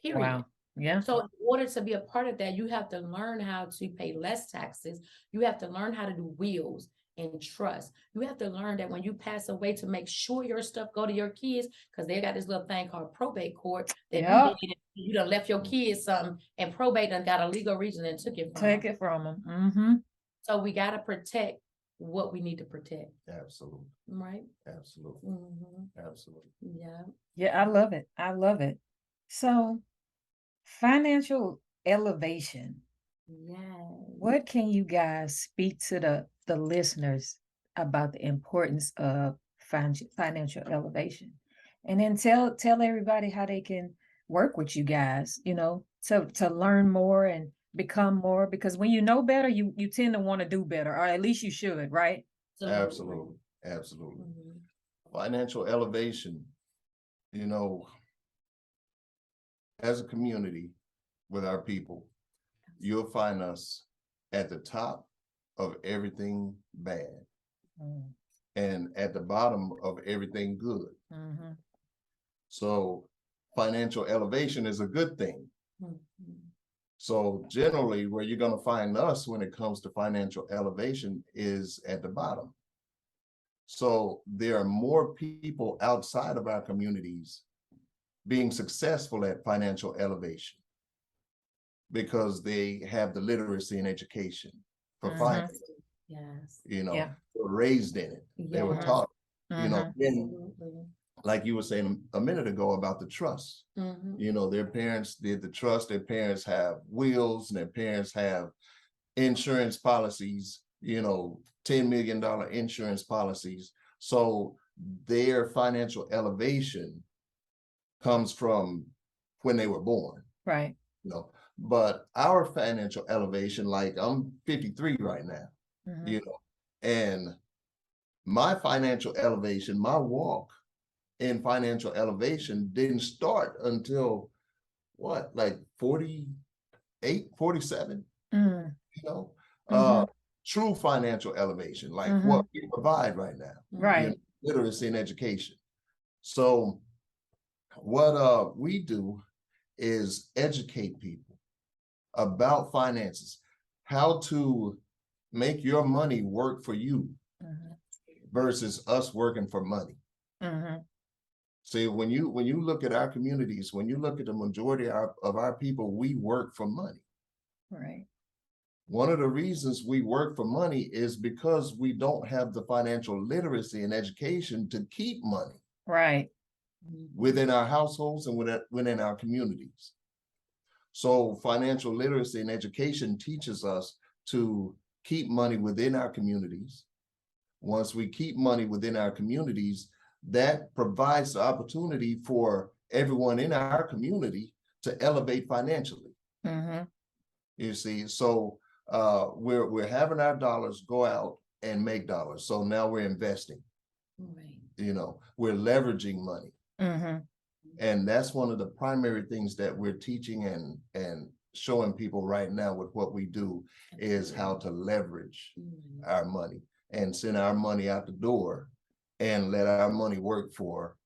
Period. Wow. Yeah. So in order to be a part of that, you have to learn how to pay less taxes. You have to learn how to do wills and trust. You have to learn that when you pass away, to make sure your stuff go to your kids, because they got this little thing called probate court that you done left your kids something, and probate done got a legal reason and took it from them. So we got to protect what we need to protect. Absolutely. Right. Absolutely. Absolutely. Yeah. Yeah, I love it. I love it. So financial elevation. Yeah. What can you guys speak to the listeners about the importance of financial elevation? And then tell everybody how they can work with you guys, to learn more and become more, because when you know better, you tend to want to do better, or at least you should, right? Absolutely. Absolutely. Financial elevation, as a community with our people, you'll find us at the top of everything bad and at the bottom of everything good. So financial elevation is a good thing. So generally, where you're going to find us when it comes to financial elevation is at the bottom. So there are more people outside of our communities being successful at financial elevation because they have the literacy and education for finance. Yes. were raised in it. They were Yes. taught, you know, Mhm. then Absolutely. like you were saying a minute ago about the trust. Mhm. You know, their parents did the trust, their parents have wills, and their parents have insurance policies, you know, $10 million insurance policies. So their financial elevation comes from when they were born, Right. you know. But our financial elevation, like I'm 53 right now, Mhm. you know, and my financial elevation, my walk in financial elevation didn't start until what, like 48, 47, Mm. you know, Mhm. true financial elevation, like Mhm. what we provide right now, Right. you know, literacy and education. So what we do is educate people about finances, how to make your money work for you Mhm. versus us working for money. Mhm. See, when you look at our communities, when you look at the majority of our people, we work for money. Right. One of the reasons we work for money is because we don't have the financial literacy and education to keep money Right. within our households and within our communities. So financial literacy and education teaches us to keep money within our communities. Once we keep money within our communities, that provides the opportunity for everyone in our community to elevate financially. Mhm. You see, so we're having our dollars go out and make dollars. So now we're investing, Right. you know, we're leveraging money. Mhm. And that's one of the primary things that we're teaching and showing people right now with what we do is how to leverage Mhm. our money and send our money out the door and let our money work for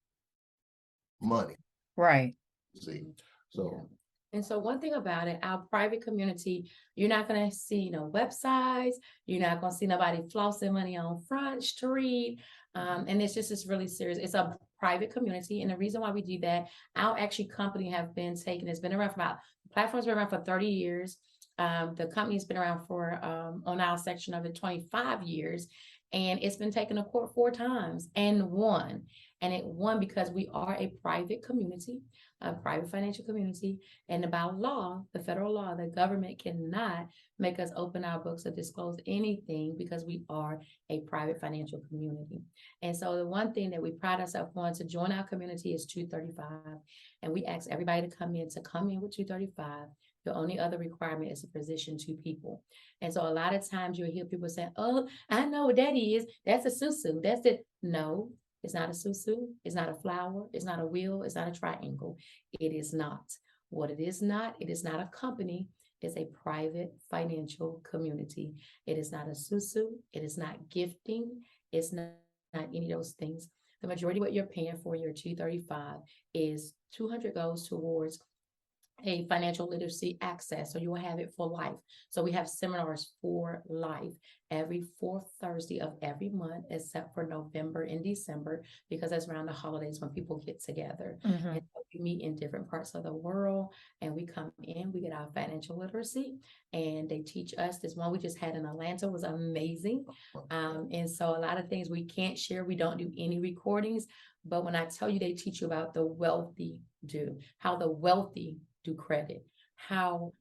money. Right. See, so And so one thing about it, our private community, you're not going to see no websites. You're not going to see nobody flossing money on Front Street. And it's really serious. It's a private community. And the reason why we do that, our actually company have been taken, it's been around for the platform's been around for 30 years. The company's been around for, on our section of it, 25 years. And it's been taken to court 4 times and won. And it won because we are a private community, a private financial community. And by law, the federal law, the government cannot make us open our books or disclose anything because we are a private financial community. And so the one thing that we pride ourselves on to join our community is 235. And we ask everybody to come in with 235. The only other requirement is to position 2 people. And so a lot of times you'll hear people say, oh, I know what that is. That's a susu. That's it. No, it's not a susu. It's not a flower. It's not a wheel. It's not a triangle. It is not. What it is not a company. It's a private financial community. It is not a susu. It is not gifting. It's not any of those things. The majority of what you're paying for your 235 is 200 goes towards a financial literacy access. So you will have it for life. So we have seminars for life every 4th Thursday of every month, except for November and December, because that's around the holidays when people get together. Mhm. And so we meet in different parts of the world and we come in, we get our financial literacy and they teach us. This one we just had in Atlanta was amazing. And so a lot of things we can't share. We don't do any recordings, but when I tell you, they teach you about the wealthy do, how the wealthy do credit, how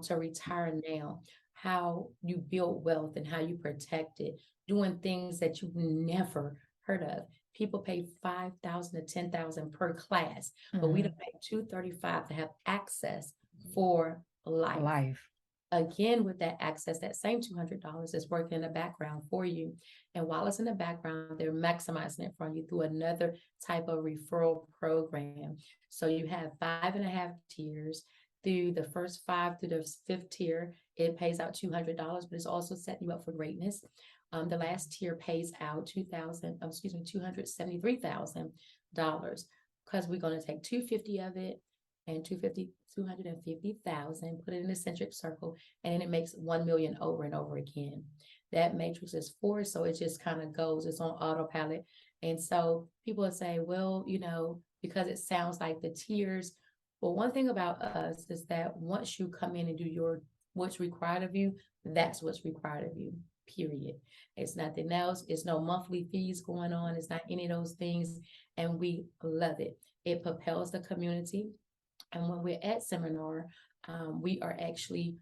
to retire now, how you build wealth and how you protect it, doing things that you've never heard of. People pay $5,000 to $10,000 per class, but we Mhm. don't pay $235 to have access for life. Life. Again, with that access, that same $200 is working in the background for you. And while it's in the background, they're maximizing it for you through another type of referral program. So you have 5.5 tiers. Through the first 5 through the 5th tier, it pays out $200, but it's also setting you up for greatness. The last tier pays out $273,000 because we're going to take 250 of it and 250,000, put it in a centric circle, and then it makes 1 million over and over again. That matrix is 4, so it just kind of goes, it's on autopilot. And so people will say, well, because it sounds like the tiers. Well, one thing about us is that once you come in and do what's required of you, that's what's required of you. period. It's nothing else. It's no monthly fees going on. It's not any of those things. And we love it. It propels the community. And when we're at seminar, we are actually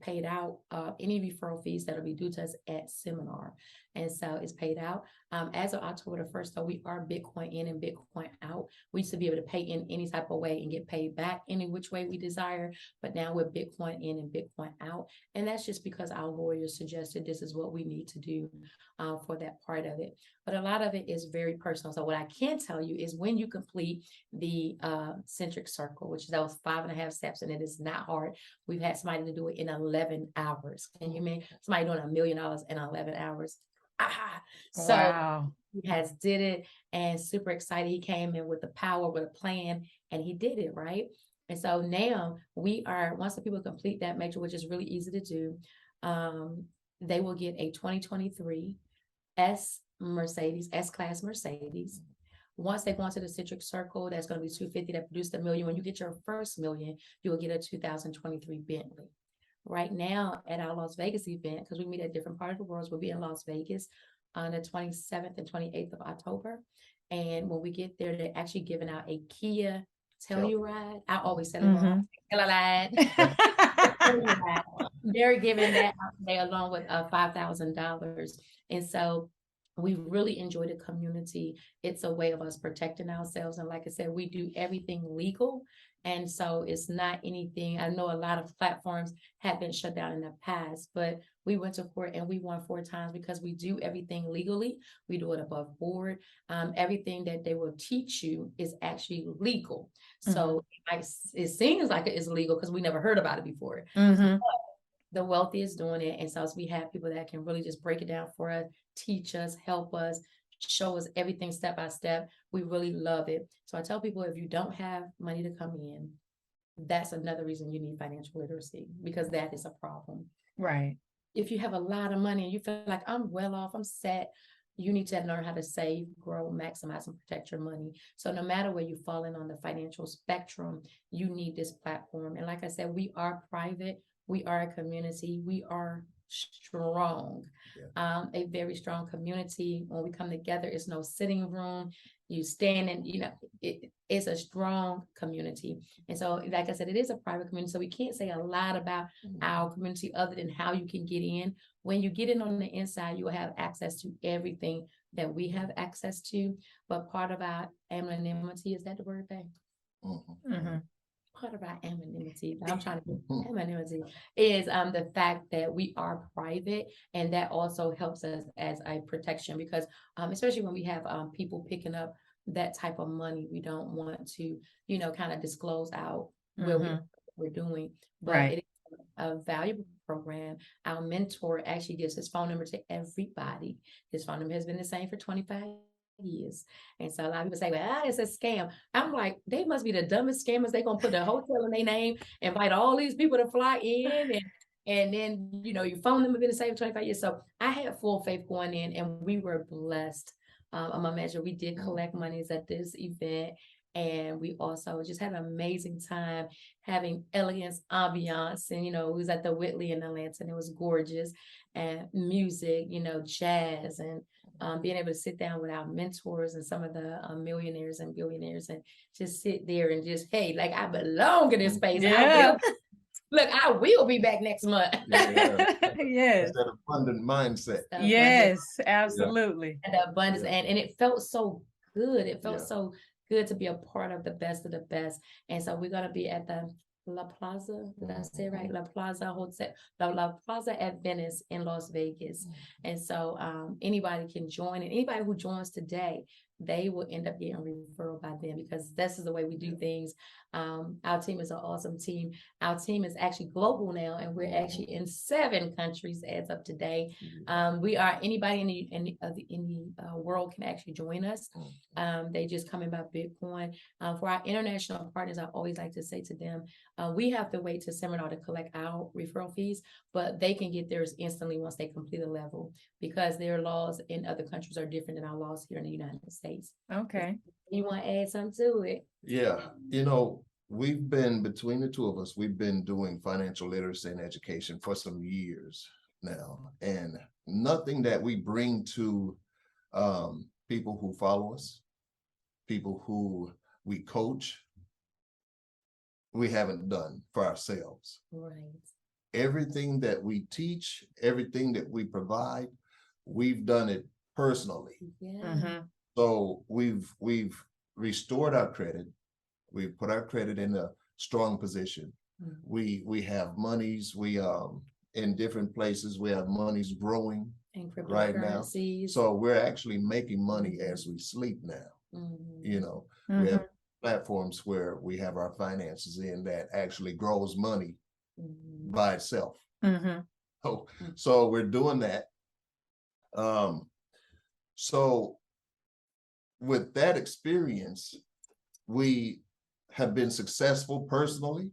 paid out any referral fees that'll be due to us at seminar. And so it's paid out. As of October the 1st, though, we are Bitcoin in and Bitcoin out. We used to be able to pay in any type of way and get paid back any which way we desire. But now we're Bitcoin in and Bitcoin out. And that's just because our lawyers suggested this is what we need to do for that part of it. But a lot of it is very personal. So what I can tell you is when you complete the centric circle, which that was 5.5 steps, and it is not hard. We've had somebody to do it in 11 hours. Can you mean somebody doing $1 million in 11 hours? So Wow. he has did it and super excited. He came in with the power, with a plan, and he did it, right? And so now we are, once the people complete that major, which is really easy to do, they will get a 2023 S-Class Mercedes. Once they go into the centric circle, that's going to be 250 that produced $1 million. When you get your first $1 million, you will get a 2023 Bentley. Right now at our Las Vegas event, because we meet at different parts of the world, we'll be in Las Vegas on the 27th and 28th of October. And when we get there, they're actually giving out a Kia Telluride. I always say it wrong. Telluride. They're giving that out today along with $5,000. And so we really enjoy the community. It's a way of us protecting ourselves. And like I said, we do everything legal. And so it's not anything, I know a lot of platforms have been shut down in the past, but we went to court and we won 4 times because we do everything legally. We do it above board. Everything that they will teach you is actually legal. So it seems like it is legal because we never heard about it before. The wealthy is doing it. And so we have people that can really just break it down for us, teach us, help us, show us everything step by step. We really love it. So I tell people, if you don't have money to come in, that's another reason you need financial literacy, because that is a problem. Right. If you have a lot of money and you feel like I'm well off, I'm set, you need to learn how to save, grow, maximize, and protect your money. So no matter where you fall in on the financial spectrum, you need this platform. And like I said, we are private. We are a community. We are strong, a very strong community. When we come together, it's no sitting room. You stand and, it's a strong community. And so, like I said, it is a private community. So we can't say a lot about our community other than how you can get in. When you get in on the inside, you will have access to everything that we have access to. But part of our anonymity, is that the word thing? Part of our anonymity, I'm trying to get anonymity, is the fact that we are private, and that also helps us as a protection, because especially when we have people picking up that type of money, we don't want to, kind of disclose out where we're doing. But it is a valuable program. Our mentor actually gives his phone number to everybody. His phone number has been the same for 25 years. And so a lot of people say, well, it's a scam. I'm like, they must be the dumbest scammers. They're going to put a hotel in their name, invite all these people to fly in, and then, your phone number been the same for 25 years. So I had full faith going in, and we were blessed. On my measure, we did collect monies at this event. And we also just had an amazing time having elegance, ambiance. And, it was at the Whitley in Atlanta, and it was gorgeous. And music, jazz, and being able to sit down with our mentors and some of the millionaires and billionaires and just sit there and just, hey, like I belong in this space. I will be back next month. Yes. That abundant mindset. Yes, absolutely. And the abundance, and it felt so good. It felt so good to be a part of the best of the best. And so we're going to be at the La Plaza, did I say it right? La Plaza Hotel, La Plaza at Venice in Las Vegas. And so anybody can join, and anybody who joins today, they will end up getting a referral by them, because this is the way we do things. Our team is an awesome team. Our team is actually global now, and we're actually in 7 countries as of today. We are, anybody in the world can actually join us. They just come in by Bitcoin. For our international partners, I always like to say to them, we have to wait to seminar to collect our referral fees, but they can get theirs instantly once they complete a level, because their laws in other countries are different than our laws here in the United States. Okay. You want to add something to it? Yeah. We've been, between the two of us, we've been doing financial literacy and education for some years now. And nothing that we bring to people who follow us, people who we coach, we haven't done for ourselves. Right. Everything that we teach, everything that we provide, we've done it personally. Yeah. So we've restored our credit. We've put our credit in a strong position. We have monies. We in different places. We have monies growing And right now. cryptocurrencies. So we're actually making money as we sleep now. You know, we have platforms where we have our finances in that actually grows money by itself. So we're doing that. So with that experience, we have been successful personally.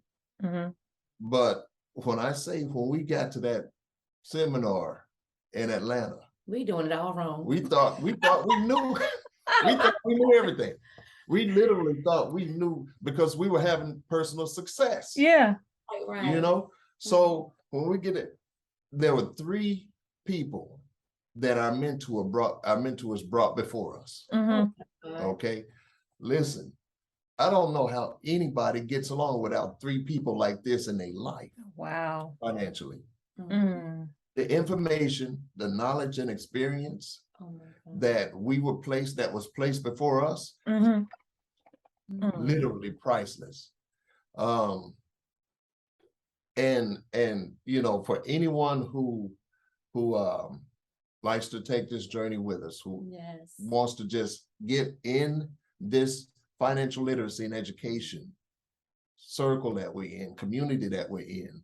But when I say when we got to that seminar in Atlanta, we doing it all wrong. we thought we knew we thought we knew everything. We literally thought we knew because we were having personal success. Yeah. Right. You know, so when we get it, there were 3 people that our mentors brought before us. Okay, listen, I don't know how anybody gets along without 3 people like this in their life. Wow. Financially, the information, the knowledge and experience that was placed before us, literally priceless. And you know, for anyone who likes to take this journey with us, who wants to just get in this financial literacy and education circle that we're in, community that we're in,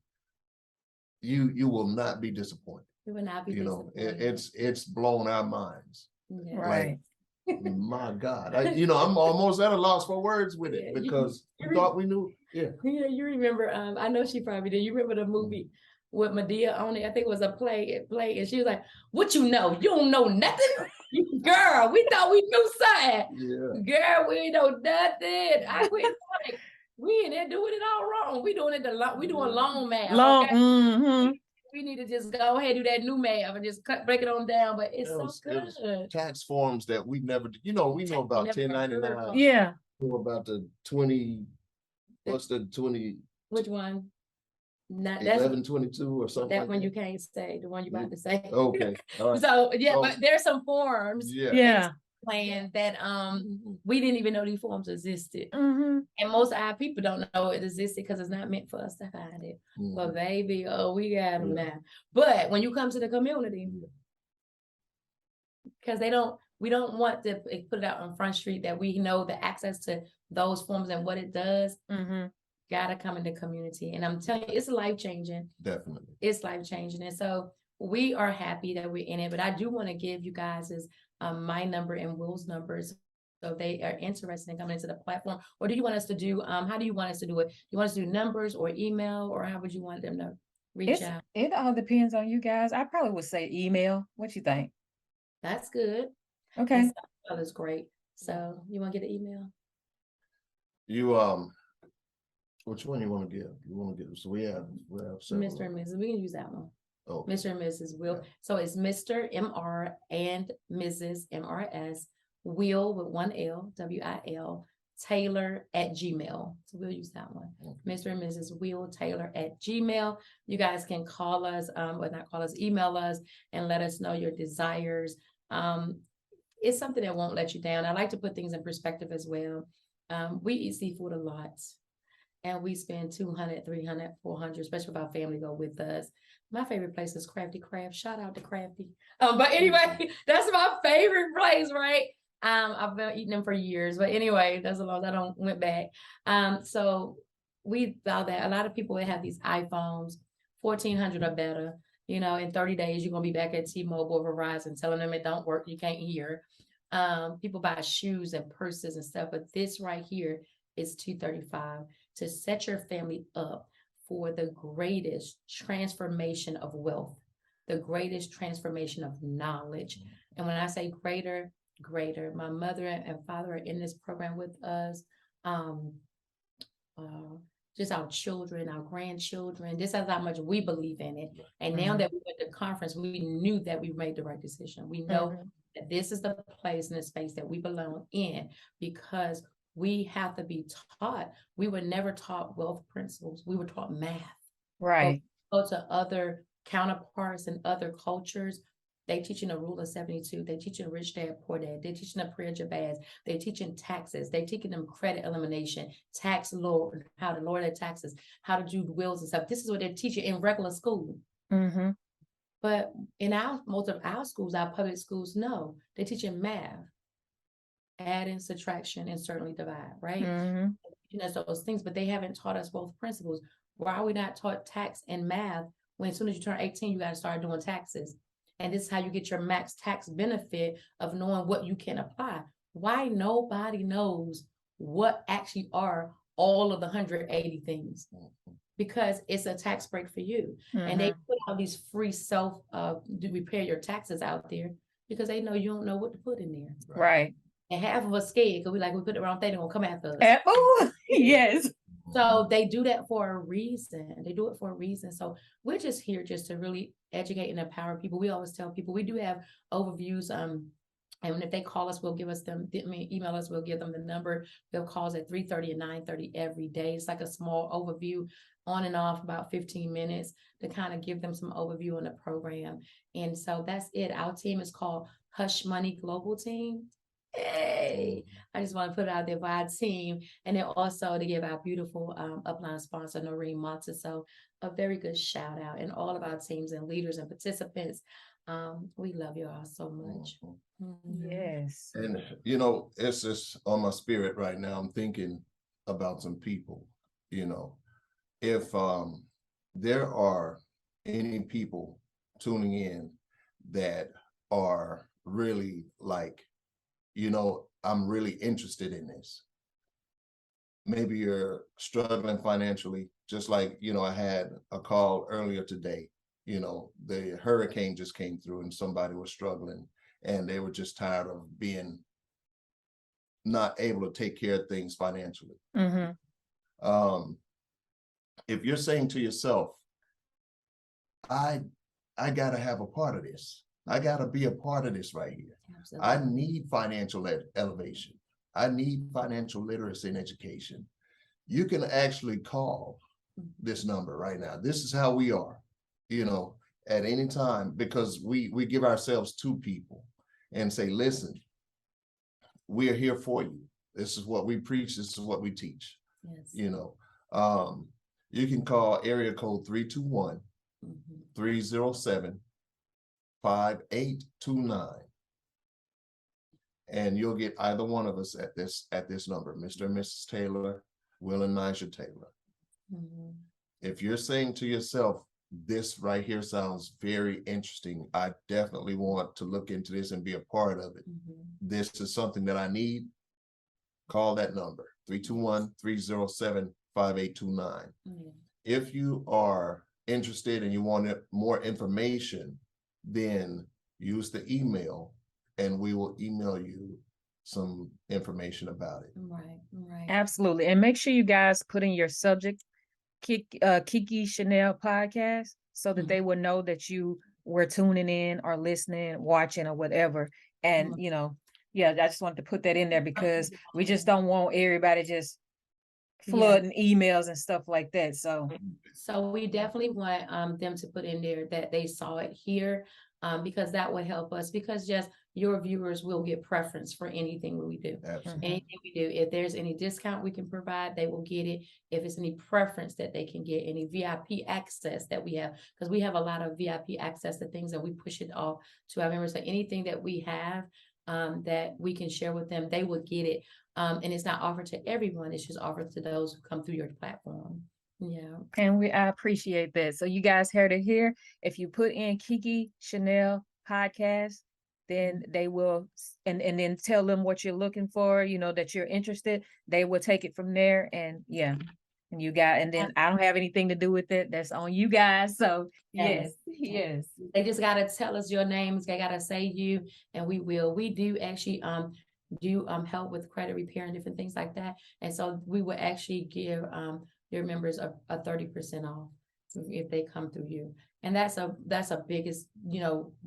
you will not be disappointed. You will not be disappointed. disappointed. It's blown our minds. Right. Like, my God, I'm almost at a loss for words with it because we thought we knew. Yeah, you remember? I know she probably did. You remember the movie with Najiyah on it? I think it was a play, and she was like, "What you know? You don't know nothing, girl. We thought we knew something. Girl, we ain't know nothing. We in there doing it all wrong. We doing it we doing long math. Okay? We need to just go ahead and do that new math and just break it on down. But it's so good. Tax forms that we never did. You know, we know about 1099. Yeah. We know about the 20. What's the 20? Which one? Not 1122 or something. That one you can't say. The one you about to say. Okay. All right. So but there's some forms. Yeah. Plan that we didn't even know these forms existed, and most of our people don't know it existed because it's not meant for us to find it. But baby, we got them now. But when you come to the community, because we don't want to put it out on Front Street that we know the access to those forms and what it does. Gotta come in the community, and I'm telling you, it's life changing. Definitely, it's life changing, and so we are happy that we're in it. But I do want to give you guys my number and Will's numbers, so if they are interested in coming into the platform. Or do you want us to do? How do you want us to do it? You want us to do numbers or email, or how would you want them to reach out? It all depends on you guys. I probably would say email. What you think? That's good. Okay, that is great. So you want to get an email? You which one you want to give? You want to give? So we have several. Mr. and Mrs. We can use that one. Oh, Mr. and Mrs. Will. So it's Mr. MR and Mrs. MRS Will with 1 L, WIL, Taylor at Gmail. So we'll use that one. Mr. and Mrs. Will Taylor at Gmail. You guys can call us, or not call us, email us and let us know your desires. It's something that won't let you down. I like to put things in perspective as well. We eat seafood a lot. And we spend $200, $300, $400, especially if our family go with us. My favorite place is Crafty Crab. Shout out to Crafty. But anyway, that's my favorite place, right? I've been eating them for years. But anyway, that's as long as I went back. So we found that a lot of people have these iPhones, 1400 or better. You know, in 30 days, you're going to be back at T-Mobile or Verizon telling them it don't work. You can't hear. People buy shoes and purses and stuff. But this right here is $235 to set your family up for the greatest transformation of wealth, the greatest transformation of knowledge. And when I say greater, my mother and father are in this program with us. just our children, our grandchildren. This is how much we believe in it. And now Mhm. that we went to conference, we knew that we made the right decision. We know Mhm. that this is the place and the space that we belong in, because we have to be taught. We were never taught wealth principles. We were taught math. But Right. go to other counterparts and other cultures, they teaching the rule of 72. They teaching rich dad, poor dad. They teaching the prayer Jabez. They teaching taxes. They teaching them credit elimination, tax law, how to lower their taxes, how to do wills and stuff. This is what they're teaching in regular school. Mm-hmm. But in most of our schools, our public schools, no, they're teaching math, adding, subtraction, and certainly divide, right? Mm-hmm. Teaching us those things, but they haven't taught us both principles. Why are we not taught tax and math when as soon as you turn 18, you got to start doing taxes? And this is how you get your max tax benefit of knowing what you can apply. Why nobody knows what actually are all of the 180 things? Because it's a tax break for you. And they put out these free self repair your taxes out there because they know you don't know what to put in there. Right. And half of us scared because we put the wrong thing, they're gonna come after us. Oh, yes. So they do that for a reason. They do it for a reason. So we're just here just to really educate and empower people. We always tell people we do have overviews. And if they call us, we'll give us them, email us, we'll give them the number. They'll call us at 3:30 and 9:30 every day. It's like a small overview on and off, about 15 minutes to kind of give them some overview on the program. And so that's it. Our team is called Hush Money Global Team. Hey, I just want to put it out there for our team. And then also to give our beautiful upline sponsor, Noreen Monta. So a very good shout out, and all of our teams and leaders and participants. We love you all so much. Yes. And it's just on my spirit right now. I'm thinking about some people. If there are any people tuning in that are really like, I'm really interested in this. Maybe you're struggling financially, just like, I had a call earlier today. The hurricane just came through and somebody was struggling and they were just tired of being not able to take care of things financially. Mm-hmm. If you're saying to yourself, I gotta have a part of this. I gotta be a part of this right here. Absolutely. I need financial elevation. I need financial literacy and education. You can actually call this number right now. This is how we are, at any time, because we give ourselves to people and say, listen, we are here for you. This is what we preach. This is what we teach. Yes. You can call area code 321-307-5829. And you'll get either one of us at this number, Mr. and Mrs. Taylor, Wil and Najiyah Taylor. If you're saying to yourself, this right here sounds very interesting, I definitely want to look into this and be a part of it. This is something that I need. Call that number, 321-307-5829. If you are interested and you want more information, then use the email and we will email you some information about it. Right. Absolutely. And make sure you guys put in your subject, KeKe Chanel podcast, so that they will know that you were tuning in or listening, watching or whatever. And, I just wanted to put that in there because we just don't want everybody just flooding emails and stuff like that. So we definitely want them to put in there that they saw it here, because that will help us, because just your viewers will get preference for anything we do. Absolutely. Anything we do. If there's any discount we can provide, they will get it. If it's any preference that they can get, any VIP access that we have, because we have a lot of VIP access to things and we push it off to our members. So anything that we have that we can share with them, they will get it. And it's not offered to everyone. It's just offered to those who come through your platform. Yeah. And I appreciate that. So you guys heard it here. If you put in KeKe Chanel podcast, then they will, and then tell them what you're looking for, that you're interested. They will take it from there. And and then I don't have anything to do with it. That's on you guys. So yes. They just got to tell us your names. They got to say you, and we will. We do actually help with credit repair and different things like that. And so we will actually give your members a 30% off if they come through you. And that's a biggest,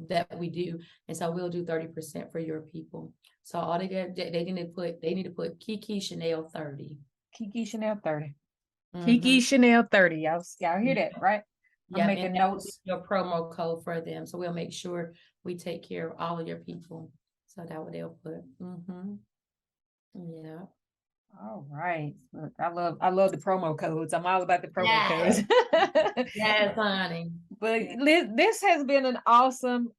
that we do. And so we'll do 30% for your people. So all they need to put KeKe Chanel 30. KeKe Chanel 30. Mhm. KeKe Chanel 30. Y'all hear that, right? I'm Yeah, making and that will be notes. your promo code for them. So we'll make sure we take care of all of your people. So that what they'll put. Yeah. All right. Look, I love the promo codes. I'm all about the promo Yes. codes. Yes, honey. But Yeah. this has been an awesome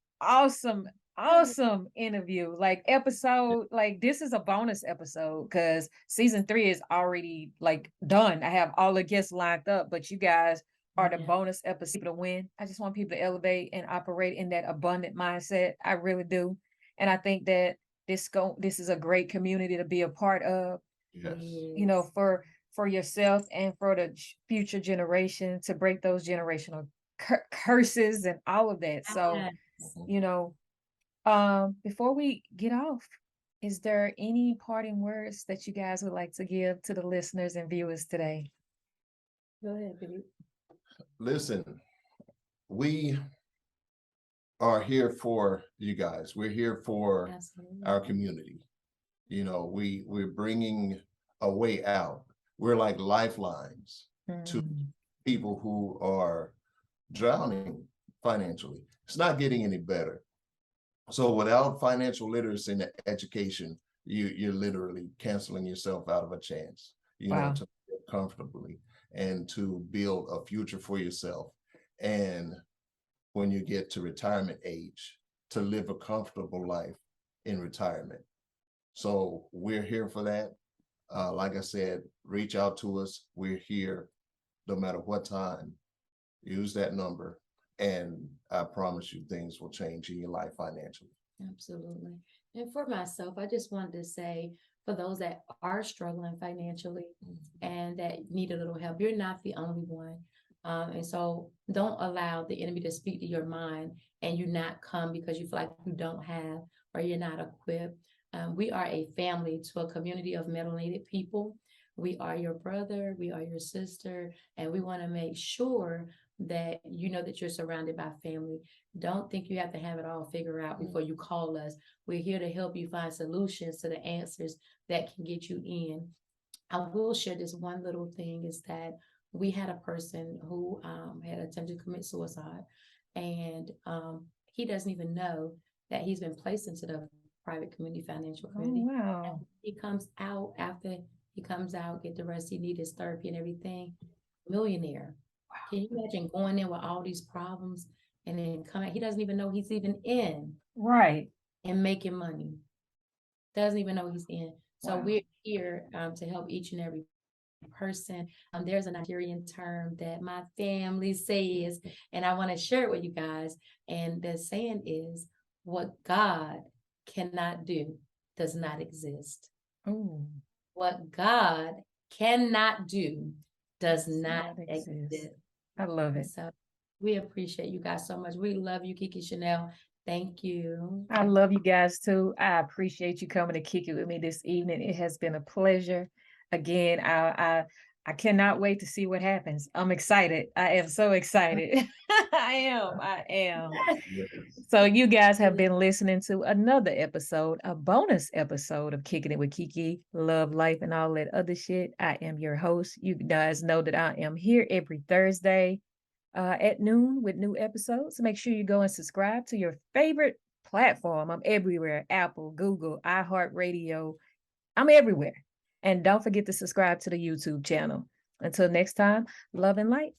interview. Like episode, like this is a bonus episode because season 3 is already like done. I have all the guests lined up, but you guys are the bonus episode to win. I just want people to elevate and operate in that abundant mindset. I really do. And I think that this is a great community to be a part of. Yes. For yourself and for the future generation, to break those generational curses and all of that. So, before we get off, is there any parting words that you guys would like to give to the listeners and viewers today? Go ahead, baby. Listen, we are here for you guys. We're here for our community. We're bringing a way out. We're like lifelines to people who are drowning financially. It's not getting any better. So without financial literacy and education, you're literally canceling yourself out of a chance, to live comfortably and to build a future for yourself. And when you get to retirement age, to live a comfortable life in retirement. So we're here for that. Like I said, reach out to us. We're here no matter what time. Use that number, and I promise you things will change in your life financially. Absolutely. And for myself, I just wanted to say, for those that are struggling financially and that need a little help, you're not the only one. And so don't allow the enemy to speak to your mind and you not come because you feel like you don't have or you're not equipped. We are a family to a community of melanated people. We are your brother, we are your sister, and we want to make sure that you know that you're surrounded by family. Don't think you have to have it all figured out before you call us. We're here to help you find solutions to the answers that can get you in. I will share this one little thing is that we had a person who had attempted to commit suicide, and he doesn't even know that he's been placed into the private community financial community. Oh, wow. He comes out after he comes out, get the rest he needs, his therapy and everything, millionaire. Wow. Can you imagine going in with all these problems and then coming? He doesn't even know he's even in. Right. And making money. Doesn't even know he's in. So we're here to help each and every person. There's a Nigerian term that my family says, and I want to share it with you guys. And the saying is, what God cannot do does not exist. Ooh. What God cannot do does not exist. I love it. So we appreciate you guys so much. We love you, KeKe Chanel. Thank you. I love you guys too. I appreciate you coming to kick it with me this evening. It has been a pleasure. Again, I cannot wait to see what happens. I'm excited. I am so excited. I am. So you guys have been listening to another episode, a bonus episode of Kicking It with KeKe, Love, Life, and all that other shit. I am your host. You guys know that I am here every Thursday at noon with new episodes. Make sure you go and subscribe to your favorite platform. I'm everywhere. Apple, Google, iHeartRadio. I'm everywhere. And don't forget to subscribe to the YouTube channel. Until next time, love and light.